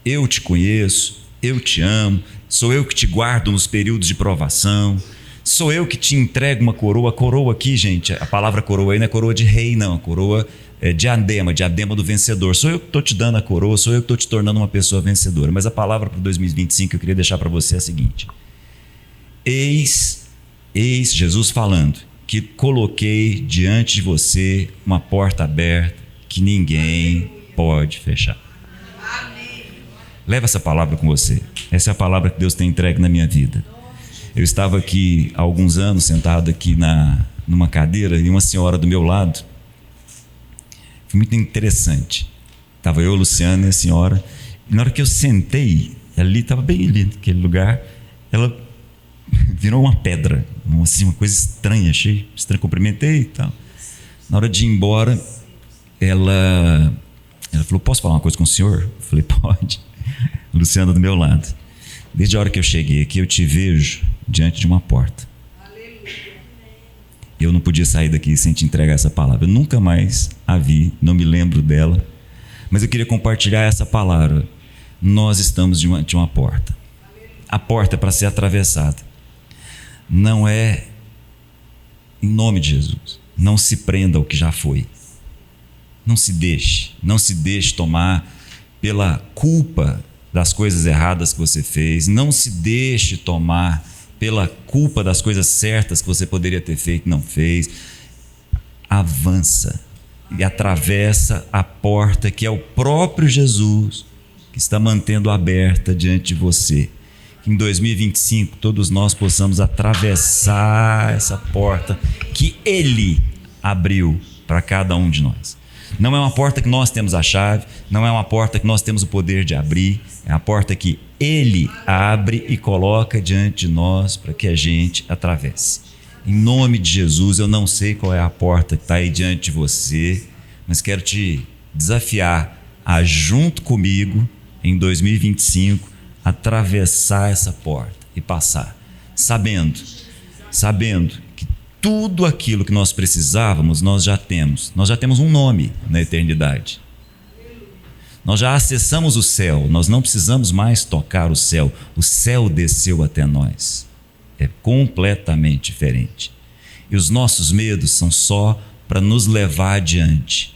eu te conheço, eu te amo, sou eu que te guardo nos períodos de provação, sou eu que te entrego uma coroa. A coroa aqui, gente, a palavra coroa aí não é coroa de rei, não. A coroa é diadema do vencedor. Sou eu que estou te dando a coroa, sou eu que estou te tornando uma pessoa vencedora. Mas a palavra para 2025 que eu queria deixar para você é a seguinte: eis Jesus falando que coloquei diante de você uma porta aberta que ninguém pode fechar. Leva essa palavra com você. Essa é a palavra que Deus tem entregue na minha vida. Eu estava aqui há alguns anos, sentado aqui numa cadeira, e uma senhora do meu lado. Foi muito interessante. Estava eu, Luciano e a senhora. E na hora que eu sentei, ali estava bem ali, naquele lugar, ela virou uma pedra, assim, uma coisa estranha, achei estranho. Cumprimentei e tal. Na hora de ir embora, ela falou: posso falar uma coisa com o senhor? Eu falei: pode. Luciana do meu lado. Desde a hora que eu cheguei aqui, eu te vejo diante de uma porta. Eu não podia sair daqui sem te entregar essa palavra. Eu nunca mais a vi, não me lembro dela, mas eu queria compartilhar essa palavra. Nós estamos diante de uma porta. A porta é para ser atravessada. Não é, em nome de Jesus, não se prenda ao que já foi. Não se deixe tomar pela culpa das coisas erradas que você fez. Não se deixe tomar pela culpa das coisas certas que você poderia ter feito e não fez. Avança e atravessa a porta que é o próprio Jesus que está mantendo aberta diante de você. Que em 2025 todos nós possamos atravessar essa porta que Ele abriu para cada um de nós. Não é uma porta que nós temos a chave, não é uma porta que nós temos o poder de abrir, é a porta que Ele abre e coloca diante de nós para que a gente atravesse. Em nome de Jesus, eu não sei qual é a porta que está aí diante de você, mas quero te desafiar a, junto comigo, em 2025, atravessar essa porta e passar, sabendo que tudo aquilo que nós precisávamos, nós já temos. Nós já temos um nome na eternidade. Nós já acessamos o céu, nós não precisamos mais tocar o céu. O céu desceu até nós. É completamente diferente. E os nossos medos são só para nos levar adiante,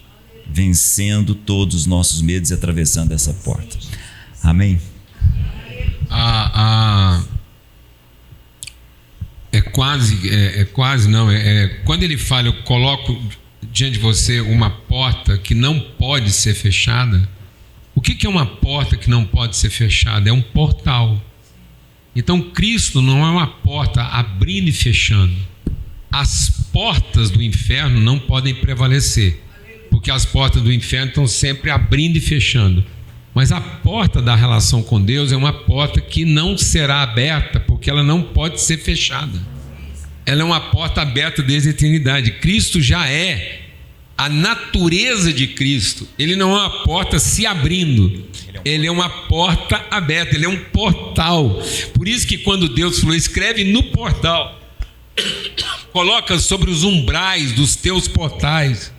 vencendo todos os nossos medos e atravessando essa porta. Amém? Quando ele fala: eu coloco diante de você uma porta que não pode ser fechada. O que é uma porta que não pode ser fechada? É um portal. Então Cristo não é uma porta abrindo e fechando. As portas do inferno não podem prevalecer, porque as portas do inferno estão sempre abrindo e fechando. Mas a porta da relação com Deus é uma porta que não será aberta, porque ela não pode ser fechada. Ela é uma porta aberta desde a eternidade. Cristo já é a natureza de Cristo. Ele não é uma porta se abrindo, ele é uma porta aberta, ele é um portal. Por isso que quando Deus falou: escreve no portal, coloca sobre os umbrais dos teus portais,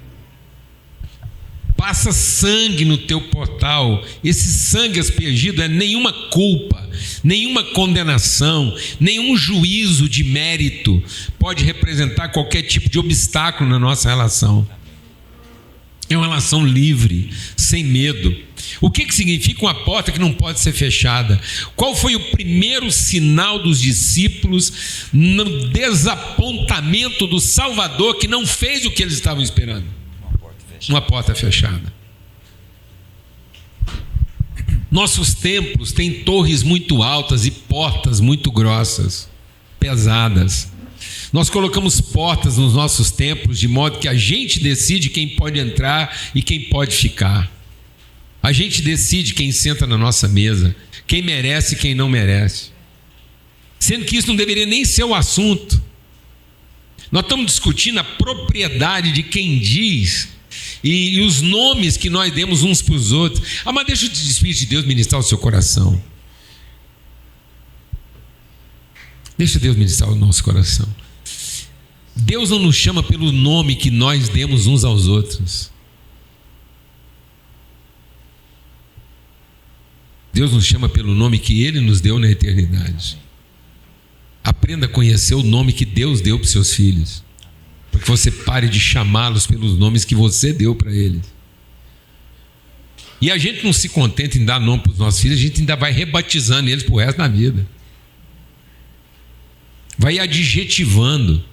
passa sangue no teu portal. Esse sangue aspergido é nenhuma culpa, nenhuma condenação, nenhum juízo de mérito pode representar qualquer tipo de obstáculo na nossa relação. É uma relação livre, sem medo. O que significa uma porta que não pode ser fechada? Qual foi o primeiro sinal dos discípulos no desapontamento do Salvador, que não fez o que eles estavam esperando? Uma porta fechada. Nossos templos têm torres muito altas e portas muito grossas, pesadas. Nós colocamos portas nos nossos templos de modo que a gente decide quem pode entrar e quem pode ficar. A gente decide quem senta na nossa mesa, quem merece e quem não merece. Sendo que isso não deveria nem ser o assunto. Nós estamos discutindo a propriedade de quem diz e os nomes que nós demos uns para os outros. Mas deixa o Espírito de Deus ministrar o seu coração. Deixa Deus ministrar o nosso coração. Deus não nos chama pelo nome que nós demos uns aos outros. Deus nos chama pelo nome que Ele nos deu na eternidade. Aprenda a conhecer o nome que Deus deu para os seus filhos, para que você pare de chamá-los pelos nomes que você deu para eles. E a gente não se contenta em dar nome para os nossos filhos, a gente ainda vai rebatizando eles para o resto da vida. Vai adjetivando.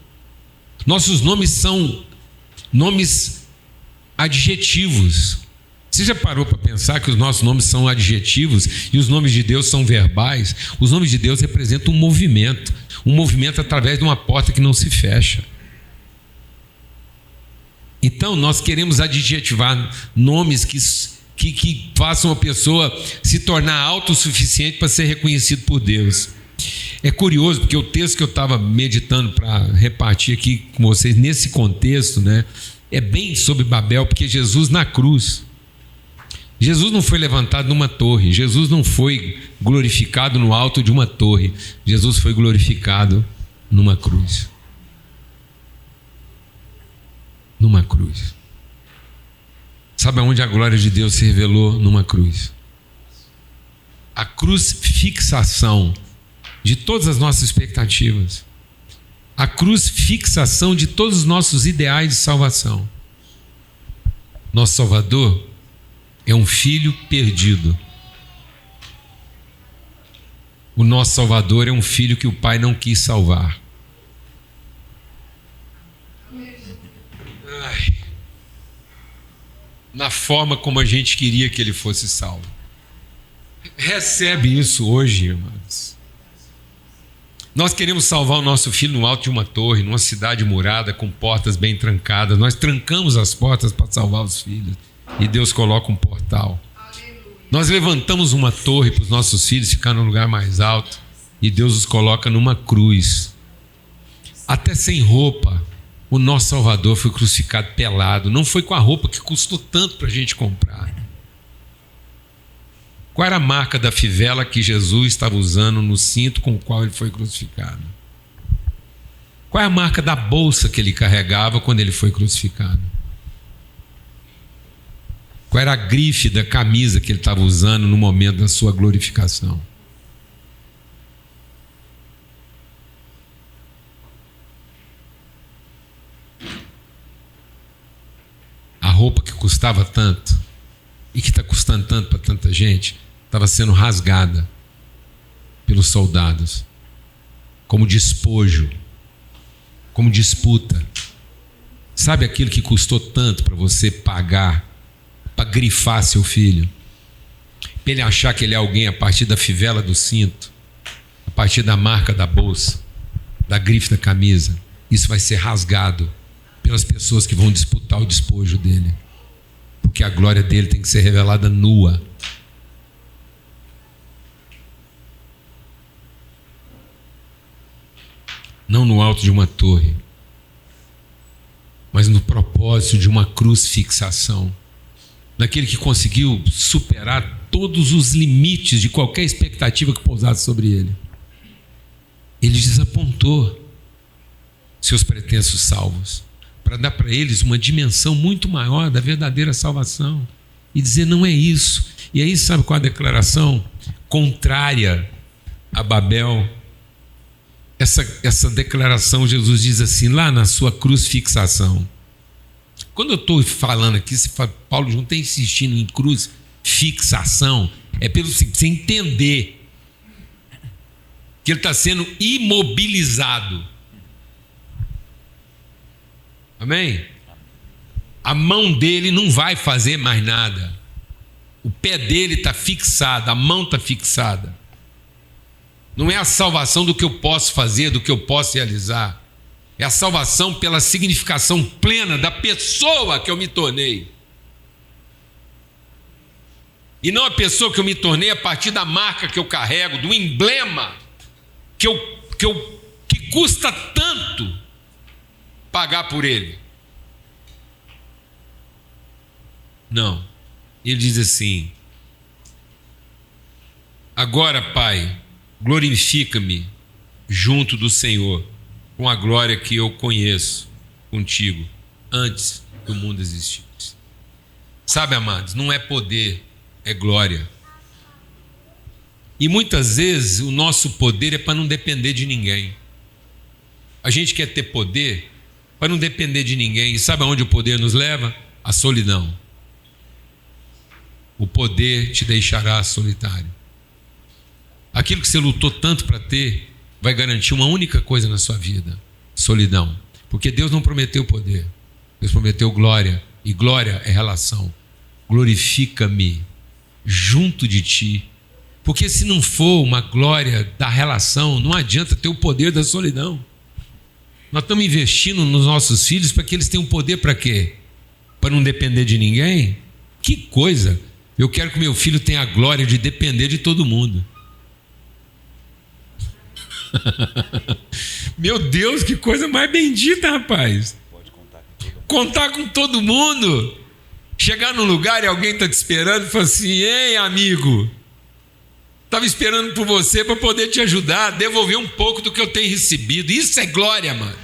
Nossos nomes são nomes adjetivos. Você já parou para pensar que os nossos nomes são adjetivos e os nomes de Deus são verbais? Os nomes de Deus representam um movimento através de uma porta que não se fecha. Então nós queremos adjetivar nomes que façam a pessoa se tornar autossuficiente para ser reconhecido por Deus. É curioso, porque o texto que eu estava meditando para repartir aqui com vocês nesse contexto, né, é bem sobre Babel, porque Jesus na cruz, Jesus não foi levantado numa torre, Jesus não foi glorificado no alto de uma torre, Jesus foi glorificado numa cruz. Numa cruz. Sabe aonde a glória de Deus se revelou? Numa cruz. A crucifixação de todas as nossas expectativas. A crucifixação de todos os nossos ideais de salvação. Nosso Salvador é um filho perdido. O nosso Salvador é um filho que o Pai não quis salvar. Na forma como a gente queria que ele fosse salvo. Recebe isso hoje, irmãos. Nós queremos salvar o nosso filho no alto de uma torre, numa cidade murada, com portas bem trancadas. Nós trancamos as portas para salvar os filhos. E Deus coloca um portal. Nós levantamos uma torre para os nossos filhos ficar no lugar mais alto. E Deus os coloca numa cruz. Até sem roupa. O nosso Salvador foi crucificado pelado. Não foi com a roupa que custou tanto para a gente comprar. Qual era a marca da fivela que Jesus estava usando no cinto com o qual ele foi crucificado? Qual é a marca da bolsa que ele carregava quando ele foi crucificado? Qual era a grife da camisa que ele estava usando no momento da sua glorificação? A roupa que custava tanto e que está custando tanto para tanta gente estava sendo rasgada pelos soldados como despojo, como disputa. Sabe aquilo que custou tanto para você pagar, para grifar seu filho, para ele achar que ele é alguém a partir da fivela do cinto, a partir da marca da bolsa, da grife da camisa? Isso vai ser rasgado pelas pessoas que vão disputar o despojo dele, porque a glória dele tem que ser revelada nua. Não no alto de uma torre, mas no propósito de uma crucifixação, daquele que conseguiu superar todos os limites de qualquer expectativa que pousasse sobre ele. Ele desapontou seus pretensos salvos, para dar para eles uma dimensão muito maior da verdadeira salvação, e dizer: não é isso. E aí, sabe qual a declaração contrária a Babel? Essa declaração, Jesus diz assim, lá na sua crucifixação. Quando eu estou falando aqui, Paulo não está insistindo em crucifixação, é pelo você entender que ele está sendo imobilizado. Amém? A mão dele não vai fazer mais nada. O pé dele está fixado, a mão está fixada. Não é a salvação do que eu posso fazer, do que eu posso realizar. É a salvação pela significação plena da pessoa que eu me tornei. e não a pessoa que eu me tornei a partir da marca que eu carrego, do emblema que custa tanto pagar por ele. Não. Ele diz assim: agora, Pai, glorifica-me junto do Senhor com a glória que eu conheço contigo antes que o mundo existisse. Sabe, amados, não é poder, é glória. E muitas vezes o nosso poder é para não depender de ninguém. A gente quer ter poder para não depender de ninguém. E sabe aonde o poder nos leva? A solidão. O poder te deixará solitário. Aquilo que você lutou tanto para ter vai garantir uma única coisa na sua vida: solidão. Porque Deus não prometeu poder, Deus prometeu glória. E glória é relação. Glorifica-me junto de ti. Porque se não for uma glória da relação, não adianta ter o poder da solidão. Nós estamos investindo nos nossos filhos para que eles tenham poder para quê? Para não depender de ninguém? Que coisa! Eu quero que meu filho tenha a glória de depender de todo mundo. Meu Deus, que coisa mais bendita, rapaz. Pode contar com todo mundo. Contar com todo mundo. Chegar num lugar e alguém está te esperando e fala assim: ei, amigo, estava esperando por você para poder te ajudar, devolver um pouco do que eu tenho recebido. Isso é glória, mano.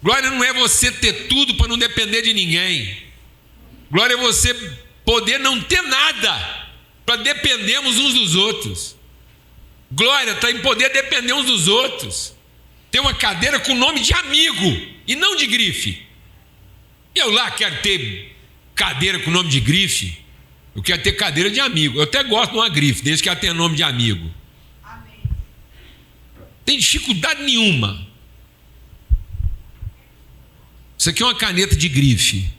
Glória não é você ter tudo para não depender de ninguém. Glória é você poder não ter nada para dependermos uns dos outros. Glória está em poder depender uns dos outros. Ter uma cadeira com nome de amigo e não de grife. Eu lá quero ter cadeira com nome de grife. Eu quero ter cadeira de amigo. Eu até gosto de uma grife, desde que ela tenha nome de amigo. Amém. Tem dificuldade nenhuma. Isso aqui é uma caneta de grife.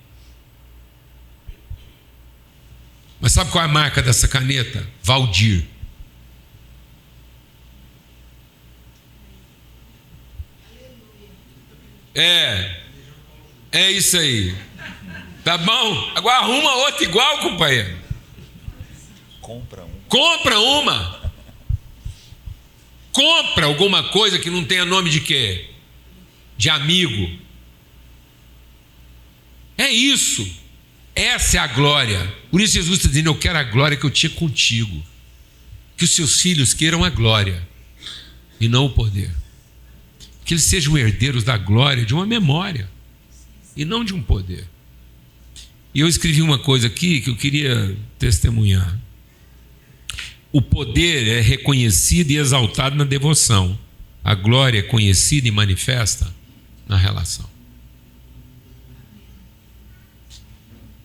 Mas sabe qual é a marca dessa caneta? Valdir. É isso aí. Tá bom? Agora arruma outra igual, companheiro. Compra uma. Compra alguma coisa que não tenha nome de quê? De amigo. É isso. Essa é a glória. Por isso Jesus está dizendo: eu quero a glória que eu tinha contigo. Que os seus filhos queiram a glória e não o poder. Que eles sejam herdeiros da glória de uma memória e não de um poder. E eu escrevi uma coisa aqui que eu queria testemunhar. O poder é reconhecido e exaltado na devoção. A glória é conhecida e manifesta na relação.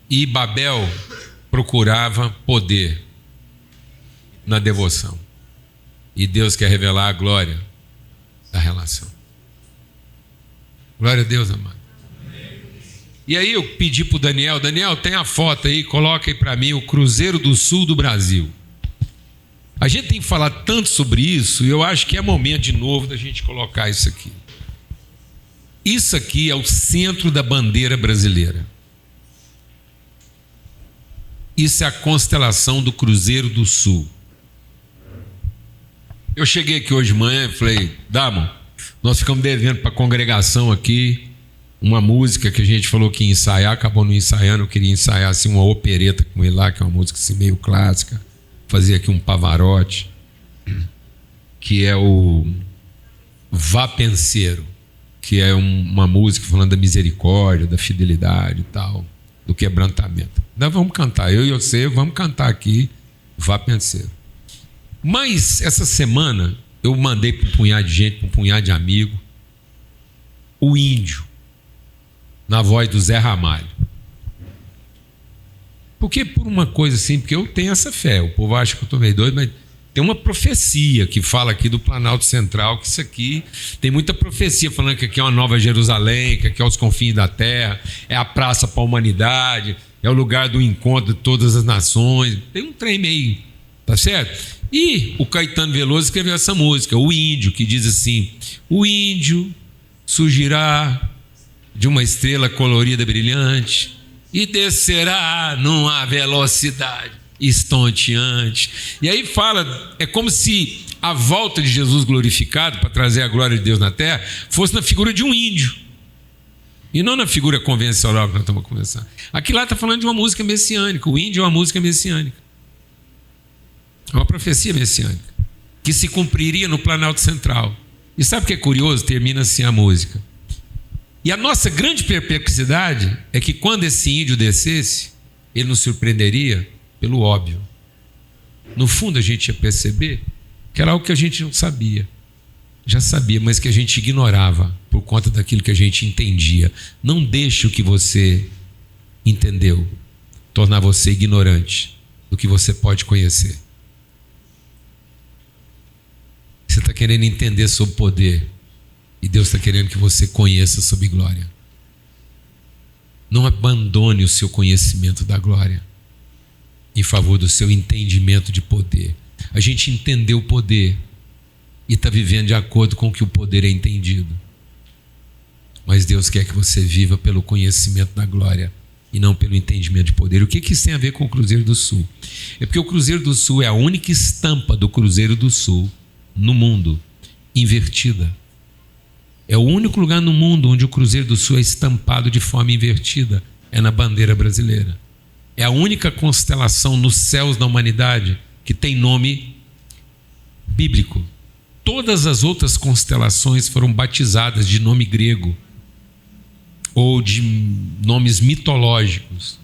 E Babel procurava poder na devoção. E Deus quer revelar a glória da relação. Glória a Deus, amado. E aí eu pedi para o Daniel: Daniel, tem a foto aí, coloca aí para mim o Cruzeiro do Sul do Brasil. A gente tem que falar tanto sobre isso, e eu acho que é momento de novo da gente colocar isso aqui. Isso aqui é o centro da bandeira brasileira. Isso é a constelação do Cruzeiro do Sul. Eu cheguei aqui hoje de manhã e falei: Damo, nós ficamos devendo para a congregação aqui uma música que a gente falou que ia ensaiar, acabou não ensaiando. Eu queria ensaiar assim uma opereta com ele lá, que é uma música assim meio clássica. Fazer aqui um Pavarotti, que é o Vá Penseiro, que é uma música falando da misericórdia, da fidelidade e tal, do quebrantamento. Nós vamos cantar, eu e você vamos cantar aqui Vá Penseiro. Mas essa semana eu mandei para um punhado de gente, para um punhado de amigo, o Índio, na voz do Zé Ramalho. Porque por uma coisa assim, porque eu tenho essa fé, o povo acha que eu estou meio doido, mas tem uma profecia que fala aqui do Planalto Central, que isso aqui, tem muita profecia falando que aqui é uma nova Jerusalém, que aqui é os confins da terra, é a praça para a humanidade, é o lugar do encontro de todas as nações, tem um trem meio, tá certo? E o Caetano Veloso escreveu essa música, o Índio, que diz assim: o índio surgirá de uma estrela colorida brilhante e descerá numa velocidade. estonteante. E aí fala, é como se a volta de Jesus glorificado para trazer a glória de Deus na terra fosse na figura de um índio. E não na figura convencional que nós estamos conversando. Aqui lá está falando de uma música messiânica. O índio é uma música messiânica. É uma profecia messiânica que se cumpriria no Planalto Central. E sabe o que é curioso? Termina assim a música. E a nossa grande perplexidade é que quando esse índio descesse, ele nos surpreenderia pelo óbvio. No fundo, a gente ia perceber que era algo que a gente não sabia. Já sabia, mas que a gente ignorava por conta daquilo que a gente entendia. Não deixe o que você entendeu tornar você ignorante do que você pode conhecer. Você está querendo entender sobre poder e Deus está querendo que você conheça sobre glória. Não abandone o seu conhecimento da glória em favor do seu entendimento de poder. A gente entendeu o poder e está vivendo de acordo com o que o poder é entendido. Mas Deus quer que você viva pelo conhecimento da glória e não pelo entendimento de poder. O que isso tem a ver com o Cruzeiro do Sul? É porque o Cruzeiro do Sul é a única estampa do Cruzeiro do Sul no mundo invertida. É o único lugar no mundo onde o Cruzeiro do Sul é estampado de forma invertida. É na bandeira brasileira. É a única constelação nos céus da humanidade que tem nome bíblico. Todas as outras constelações foram batizadas de nome grego ou de nomes mitológicos,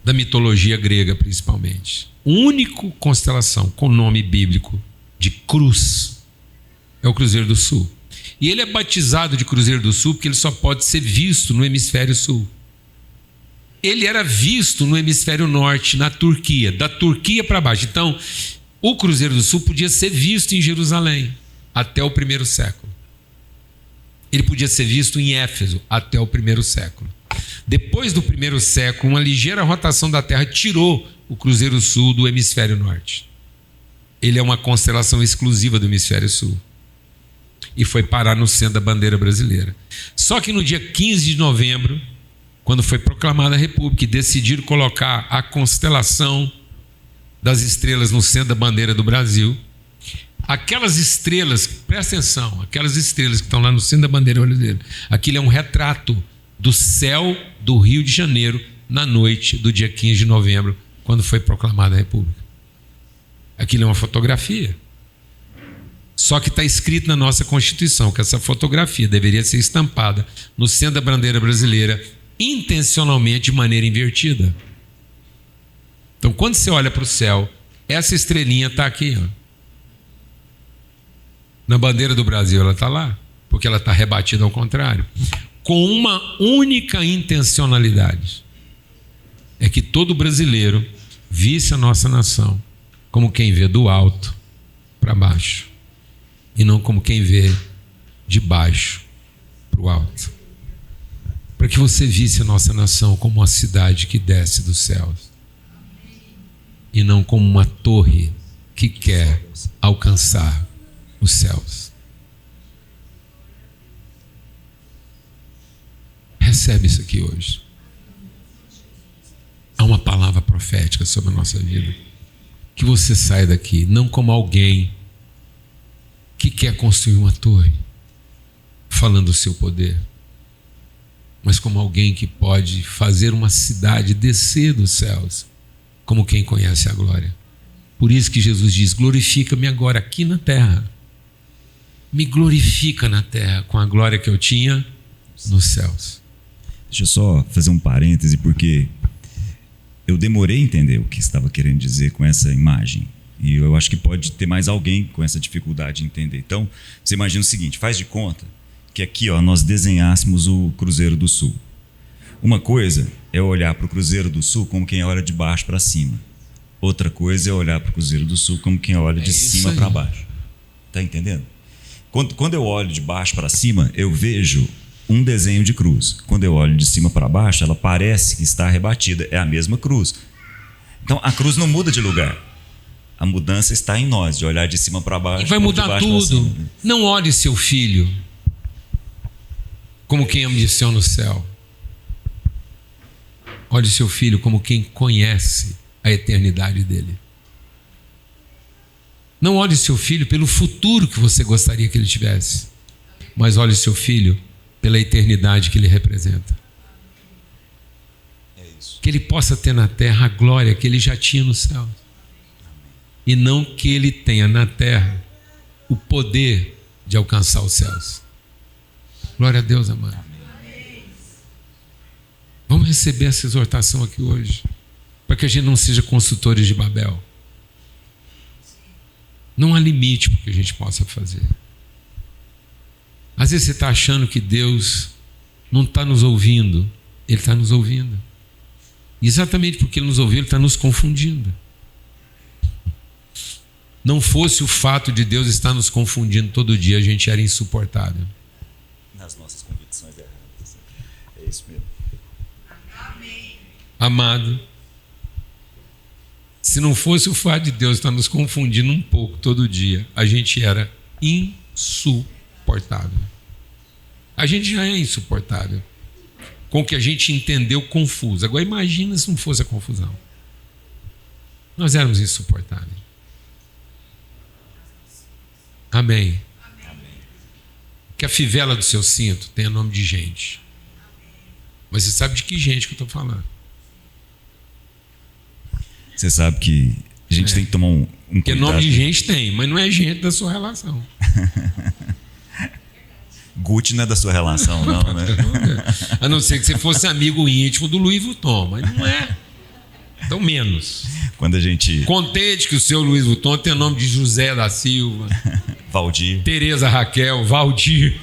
da mitologia grega principalmente. A única constelação com nome bíblico de cruz é o Cruzeiro do Sul. E ele é batizado de Cruzeiro do Sul porque ele só pode ser visto no hemisfério sul. Ele era visto no hemisfério norte, na Turquia, da Turquia para baixo. Então, o Cruzeiro do Sul podia ser visto em Jerusalém até o primeiro século. Ele podia ser visto em Éfeso até o primeiro século. Depois do primeiro século, uma ligeira rotação da Terra tirou o Cruzeiro Sul do hemisfério norte. Ele é uma constelação exclusiva do hemisfério sul e foi parar no centro da bandeira brasileira. Só que no dia 15 de novembro, quando foi proclamada a República e decidiram colocar a constelação das estrelas no centro da bandeira do Brasil, aquelas estrelas, presta atenção, aquelas estrelas que estão lá no centro da bandeira brasileira, aquilo é um retrato do céu do Rio de Janeiro na noite do dia 15 de novembro, quando foi proclamada a República. Aquilo é uma fotografia. Só que está escrito na nossa Constituição que essa fotografia deveria ser estampada no centro da bandeira brasileira intencionalmente de maneira invertida. Então, quando você olha para o céu, essa estrelinha está aqui, ó. Na bandeira do Brasil ela está lá, porque ela está rebatida ao contrário, com uma única intencionalidade: é que todo brasileiro visse a nossa nação como quem vê do alto para baixo e não como quem vê de baixo para o alto. Para que você visse a nossa nação como uma cidade que desce dos céus e não como uma torre que quer alcançar os céus. Recebe isso aqui hoje. Há uma palavra profética sobre a nossa vida. Que você saia daqui não como alguém que quer construir uma torre falando do seu poder, mas como alguém que pode fazer uma cidade descer dos céus, como quem conhece a glória. Por isso que Jesus diz: glorifica-me agora aqui na terra. Me glorifica na terra com a glória que eu tinha nos céus. Deixa eu só fazer um parêntese, porque eu demorei a entender o que estava querendo dizer com essa imagem. E eu acho que pode ter mais alguém com essa dificuldade de entender. Então, você imagina o seguinte: faz de conta que aqui, ó, nós desenhássemos o Cruzeiro do Sul. Uma coisa é olhar para o Cruzeiro do Sul como quem olha de baixo para cima. Outra coisa é olhar para o Cruzeiro do Sul como quem olha de cima para baixo. Está entendendo? Quando eu olho de baixo para cima, eu vejo um desenho de cruz. Quando eu olho de cima para baixo, ela parece que está rebatida. É a mesma cruz. Então, a cruz não muda de lugar. A mudança está em nós, de olhar de cima para baixo. E vai mudar tudo. Não olhe seu filho como quem ambiciona o céu. Olhe seu filho como quem conhece a eternidade dele. Não olhe seu filho pelo futuro que você gostaria que ele tivesse, mas olhe seu filho pela eternidade que ele representa. Que ele possa ter na terra a glória que ele já tinha no céu. E não que ele tenha na terra o poder de alcançar os céus. Glória a Deus, amado. Vamos receber essa exortação aqui hoje, para que a gente não seja consultores de Babel. Não há limite para o que a gente possa fazer. Às vezes você está achando que Deus não está nos ouvindo. Ele está nos ouvindo. Exatamente porque Ele nos ouviu, Ele está nos confundindo. Não fosse o fato de Deus estar nos confundindo todo dia, a gente era insuportável. Nas nossas convicções erradas. É isso mesmo. Amado, se não fosse o fato de Deus estar nos confundindo um pouco todo dia, a gente era insuportável. A gente já é insuportável com o que a gente entendeu confuso. Agora imagina se não fosse a confusão. Nós éramos insuportáveis. Amém. Que a fivela do seu cinto tenha nome de gente. Mas você sabe de que gente que eu estou falando. Você sabe que a gente tem que tomar um porque cuidado. Nome de gente tem, mas não é gente da sua relação. Gucci não é da sua relação, não, né? A não ser que você fosse amigo íntimo do Louis Vuitton, mas não é. Então menos. Quando a gente... Contente que o seu Louis Vuitton tem o nome de José da Silva, Valdir, Tereza Raquel, Valdir.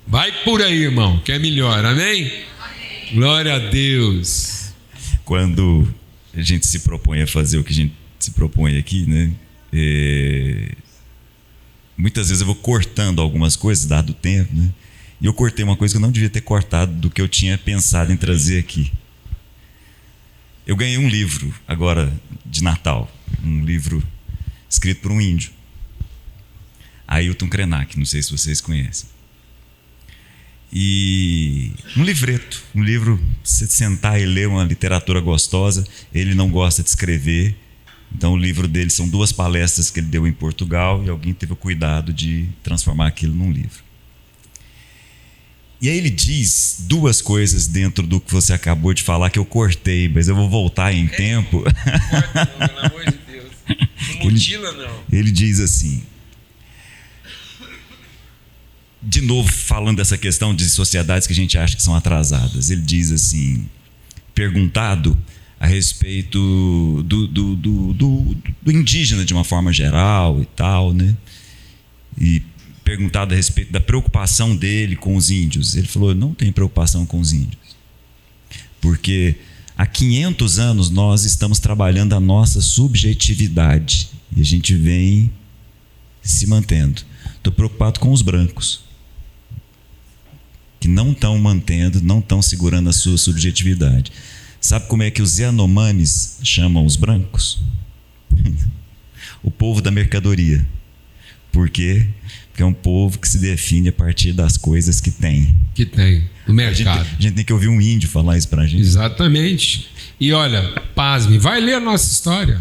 Vai por aí, irmão, que é melhor, amém? Glória a Deus. Quando a gente se propõe a fazer o que a gente se propõe aqui, né? Muitas vezes eu vou cortando algumas coisas, dado o tempo, né? E eu cortei uma coisa que eu não devia ter cortado do que eu tinha pensado em trazer aqui. Eu ganhei um livro agora de Natal, um livro escrito por um índio, Ailton Krenak, não sei se vocês conhecem. E um livreto, um livro, você sentar e ler uma literatura gostosa. Ele não gosta de escrever, então o livro dele são 2 palestras que ele deu em Portugal e alguém teve o cuidado de transformar aquilo num livro. E aí ele diz 2 coisas dentro do que você acabou de falar que eu cortei, mas eu vou voltar em tempo. Não, pelo amor de Deus. Não mutila, não. Ele diz assim, de novo falando dessa questão de sociedades que a gente acha que são atrasadas, ele diz assim, perguntado a respeito do indígena de uma forma geral e tal, né? E perguntado a respeito da preocupação dele com os índios. Ele falou, não tem preocupação com os índios, porque há 500 anos nós estamos trabalhando a nossa subjetividade e a gente vem se mantendo. Estou preocupado com os brancos, que não estão mantendo, não estão segurando a sua subjetividade. Sabe como é que os Yanomamis chamam os brancos? O povo da mercadoria. Por quê? Porque é um povo que se define a partir das coisas que tem. Que tem, do mercado. A gente tem que ouvir um índio falar isso pra gente. Exatamente. E olha, pasme, vai ler a nossa história.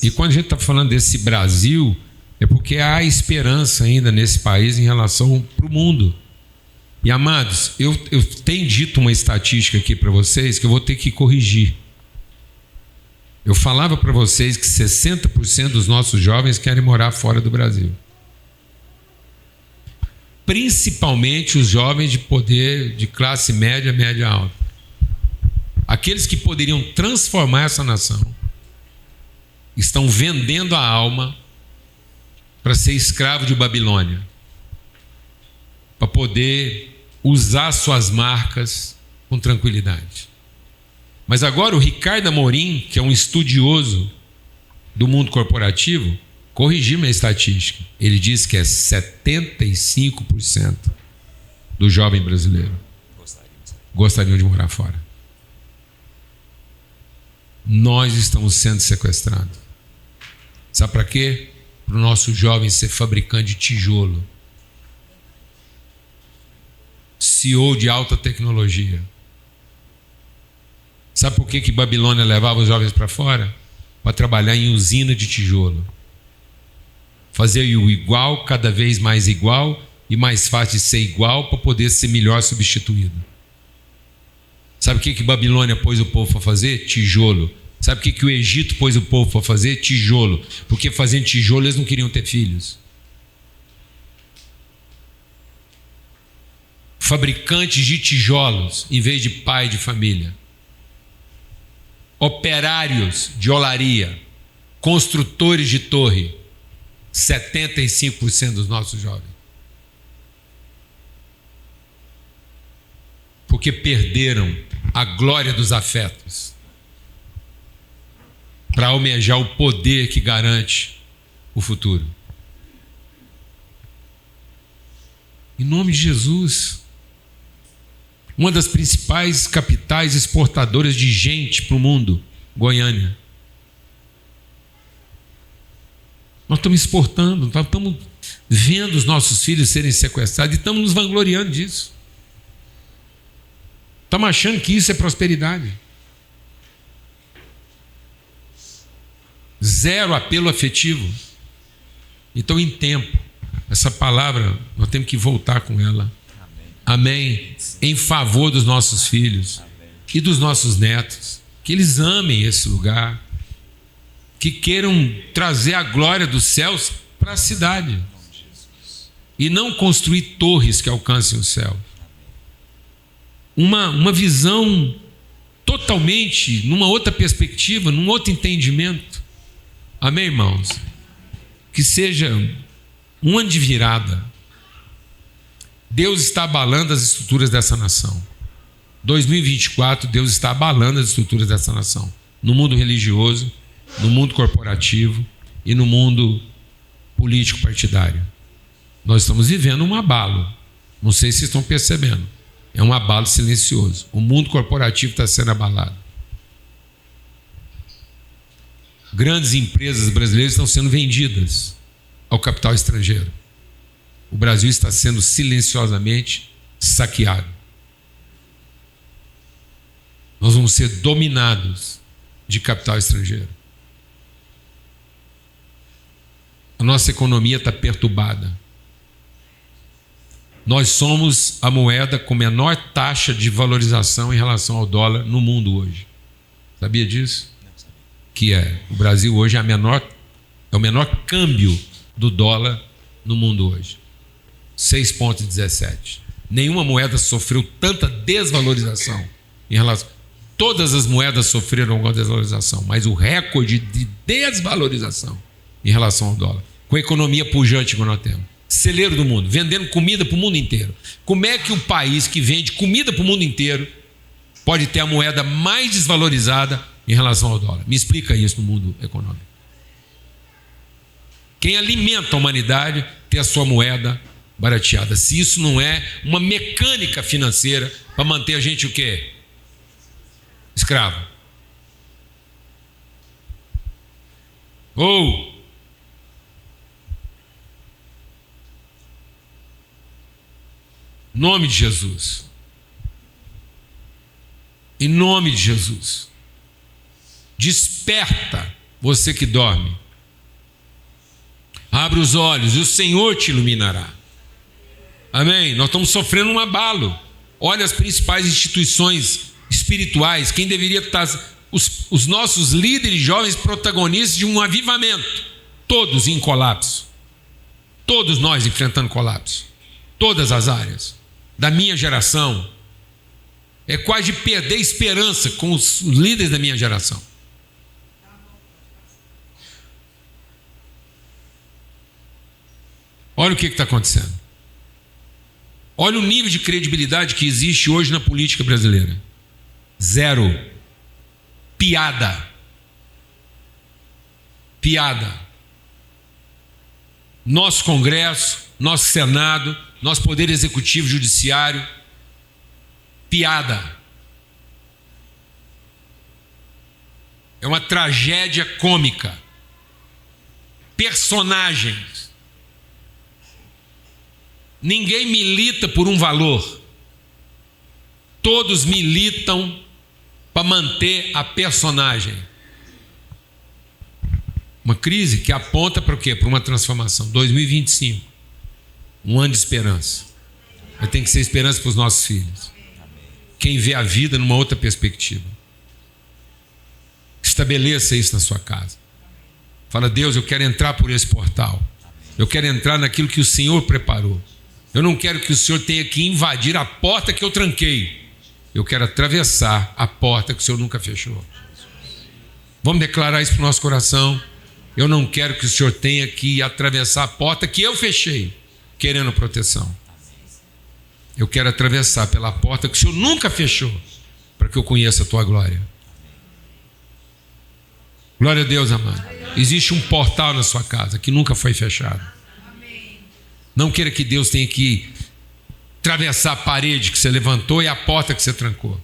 E quando a gente está falando desse Brasil, é porque há esperança ainda nesse país em relação para o mundo. E amados, eu tenho dito uma estatística aqui para vocês que eu vou ter que corrigir. Eu falava para vocês que 60% dos nossos jovens querem morar fora do Brasil. Principalmente os jovens de poder de classe média, média alta. Aqueles que poderiam transformar essa nação estão vendendo a alma para ser escravo de Babilônia, para poder usar suas marcas com tranquilidade. Mas agora o Ricardo Amorim, que é um estudioso do mundo corporativo, corrigiu minha estatística. Ele diz que é 75% do jovem brasileiro gostariam de morar fora. Nós estamos sendo sequestrados. Sabe para quê? Para o nosso jovem ser fabricante de tijolo, CEO de alta tecnologia. Sabe por que Babilônia levava os jovens para fora? para trabalhar em usina de tijolo. Fazer o igual, cada vez mais igual e mais fácil de ser igual para poder ser melhor substituído. Sabe o que Babilônia pôs o povo para fazer? Tijolo. Sabe o que o Egito pôs o povo para fazer? Tijolo. Porque fazendo tijolo eles não queriam ter filhos. Fabricantes de tijolos em vez de pai de família. Operários de olaria. Construtores de torre. 75% dos nossos jovens. Porque perderam a glória dos afetos para almejar o poder que garante o futuro. Em nome de Jesus, uma das principais capitais exportadoras de gente para o mundo, Goiânia. Nós estamos exportando, nós estamos vendo os nossos filhos serem sequestrados e estamos nos vangloriando disso. Estamos achando que isso é prosperidade. Zero apelo afetivo. Então, em tempo, essa palavra, nós temos que voltar com ela. Amém. Em favor dos nossos filhos e dos nossos netos. Que eles amem esse lugar. Que queiram trazer a glória dos céus para a cidade. E não construir torres que alcancem o céu. Uma visão totalmente, numa outra perspectiva, num outro entendimento. Amém, irmãos? Que seja um ano de virada. Deus está abalando as estruturas dessa nação. 2024, Deus está abalando as estruturas dessa nação. No mundo religioso, no mundo corporativo e no mundo político partidário. Nós estamos vivendo um abalo. Não sei se vocês estão percebendo. É um abalo silencioso. O mundo corporativo está sendo abalado. Grandes empresas brasileiras estão sendo vendidas ao capital estrangeiro. O Brasil está sendo silenciosamente saqueado. Nós vamos ser dominados de capital estrangeiro. A nossa economia está perturbada. Nós somos a moeda com menor taxa de valorização em relação ao dólar no mundo hoje. Sabia disso? Que o Brasil hoje é o menor câmbio do dólar no mundo hoje. 6,17. Nenhuma moeda sofreu tanta desvalorização em relação. Todas as moedas sofreram alguma desvalorização, mas o recorde de desvalorização em relação ao dólar, com a economia pujante que nós temos. Celeiro do mundo, vendendo comida para o mundo inteiro. Como é que um país que vende comida para o mundo inteiro pode ter a moeda mais desvalorizada em relação ao dólar? Me explica isso no mundo econômico. Quem alimenta a humanidade tem a sua moeda barateada. Se isso não é uma mecânica financeira para manter a gente o quê? Escravo. Em nome de Jesus. Em nome de Jesus. Desperta, você que dorme. Abre os olhos e o Senhor te iluminará. Amém? Nós estamos sofrendo um abalo. Olha as principais instituições espirituais. Quem deveria estar... Os nossos líderes jovens protagonistas de um avivamento. Todos em colapso. Todos nós enfrentando colapso. Todas as áreas. Da minha geração, é quase perder esperança com os líderes da minha geração. Olha o que está acontecendo. Olha o nível de credibilidade que existe hoje na política brasileira. Zero. Piada. Nosso Congresso, nosso Senado, nosso Poder Executivo e Judiciário, piada. É uma tragédia cômica. Personagens. Ninguém milita por um valor. Todos militam para manter a personagem. Uma crise que aponta para o quê? Para uma transformação. 2025. Um ano de esperança. Mas tem que ser esperança para os nossos filhos. Quem vê a vida numa outra perspectiva. Estabeleça isso na sua casa. Fala, Deus, eu quero entrar por esse portal. Eu quero entrar naquilo que o Senhor preparou. Eu não quero que o Senhor tenha que invadir a porta que eu tranquei. Eu quero atravessar a porta que o Senhor nunca fechou. Vamos declarar isso para o nosso coração. Eu não quero que o Senhor tenha que atravessar a porta que eu fechei, querendo proteção. Eu quero atravessar pela porta que o Senhor nunca fechou, para que eu conheça a tua glória. Glória a Deus, amado. Existe um portal na sua casa que nunca foi fechado. Não queira que Deus tenha que atravessar a parede que você levantou e a porta que você trancou,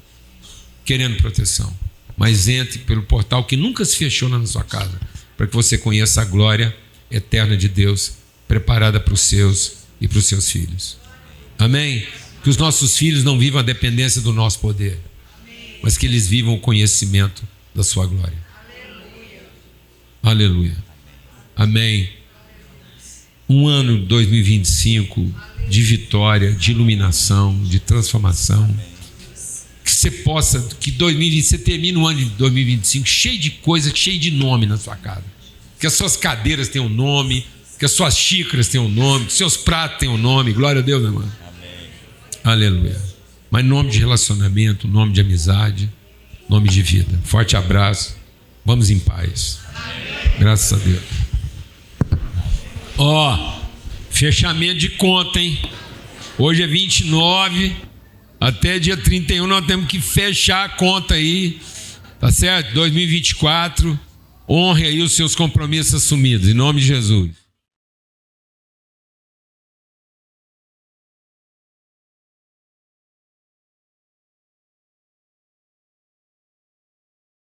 querendo proteção. Mas entre pelo portal que nunca se fechou na sua casa, para que você conheça a glória eterna de Deus, preparada para os seus e para os seus filhos. Amém? Que os nossos filhos não vivam a dependência do nosso poder, mas que eles vivam o conhecimento da sua glória. Aleluia. Amém. Um ano 2025 de vitória, de iluminação, de transformação. Que você possa, que 2020, você termine o ano de 2025 cheio de coisa, cheio de nome na sua casa. Que as suas cadeiras tenham nome, que as suas xícaras tenham nome, que seus pratos tenham nome. Glória a Deus, meu irmão. Amém. Aleluia. Mas nome de relacionamento, nome de amizade, nome de vida. Forte abraço. Vamos em paz. Graças a Deus. Fechamento de conta, hein? Hoje é 29, até dia 31 nós temos que fechar a conta aí, tá certo? 2024, honre aí os seus compromissos assumidos, em nome de Jesus.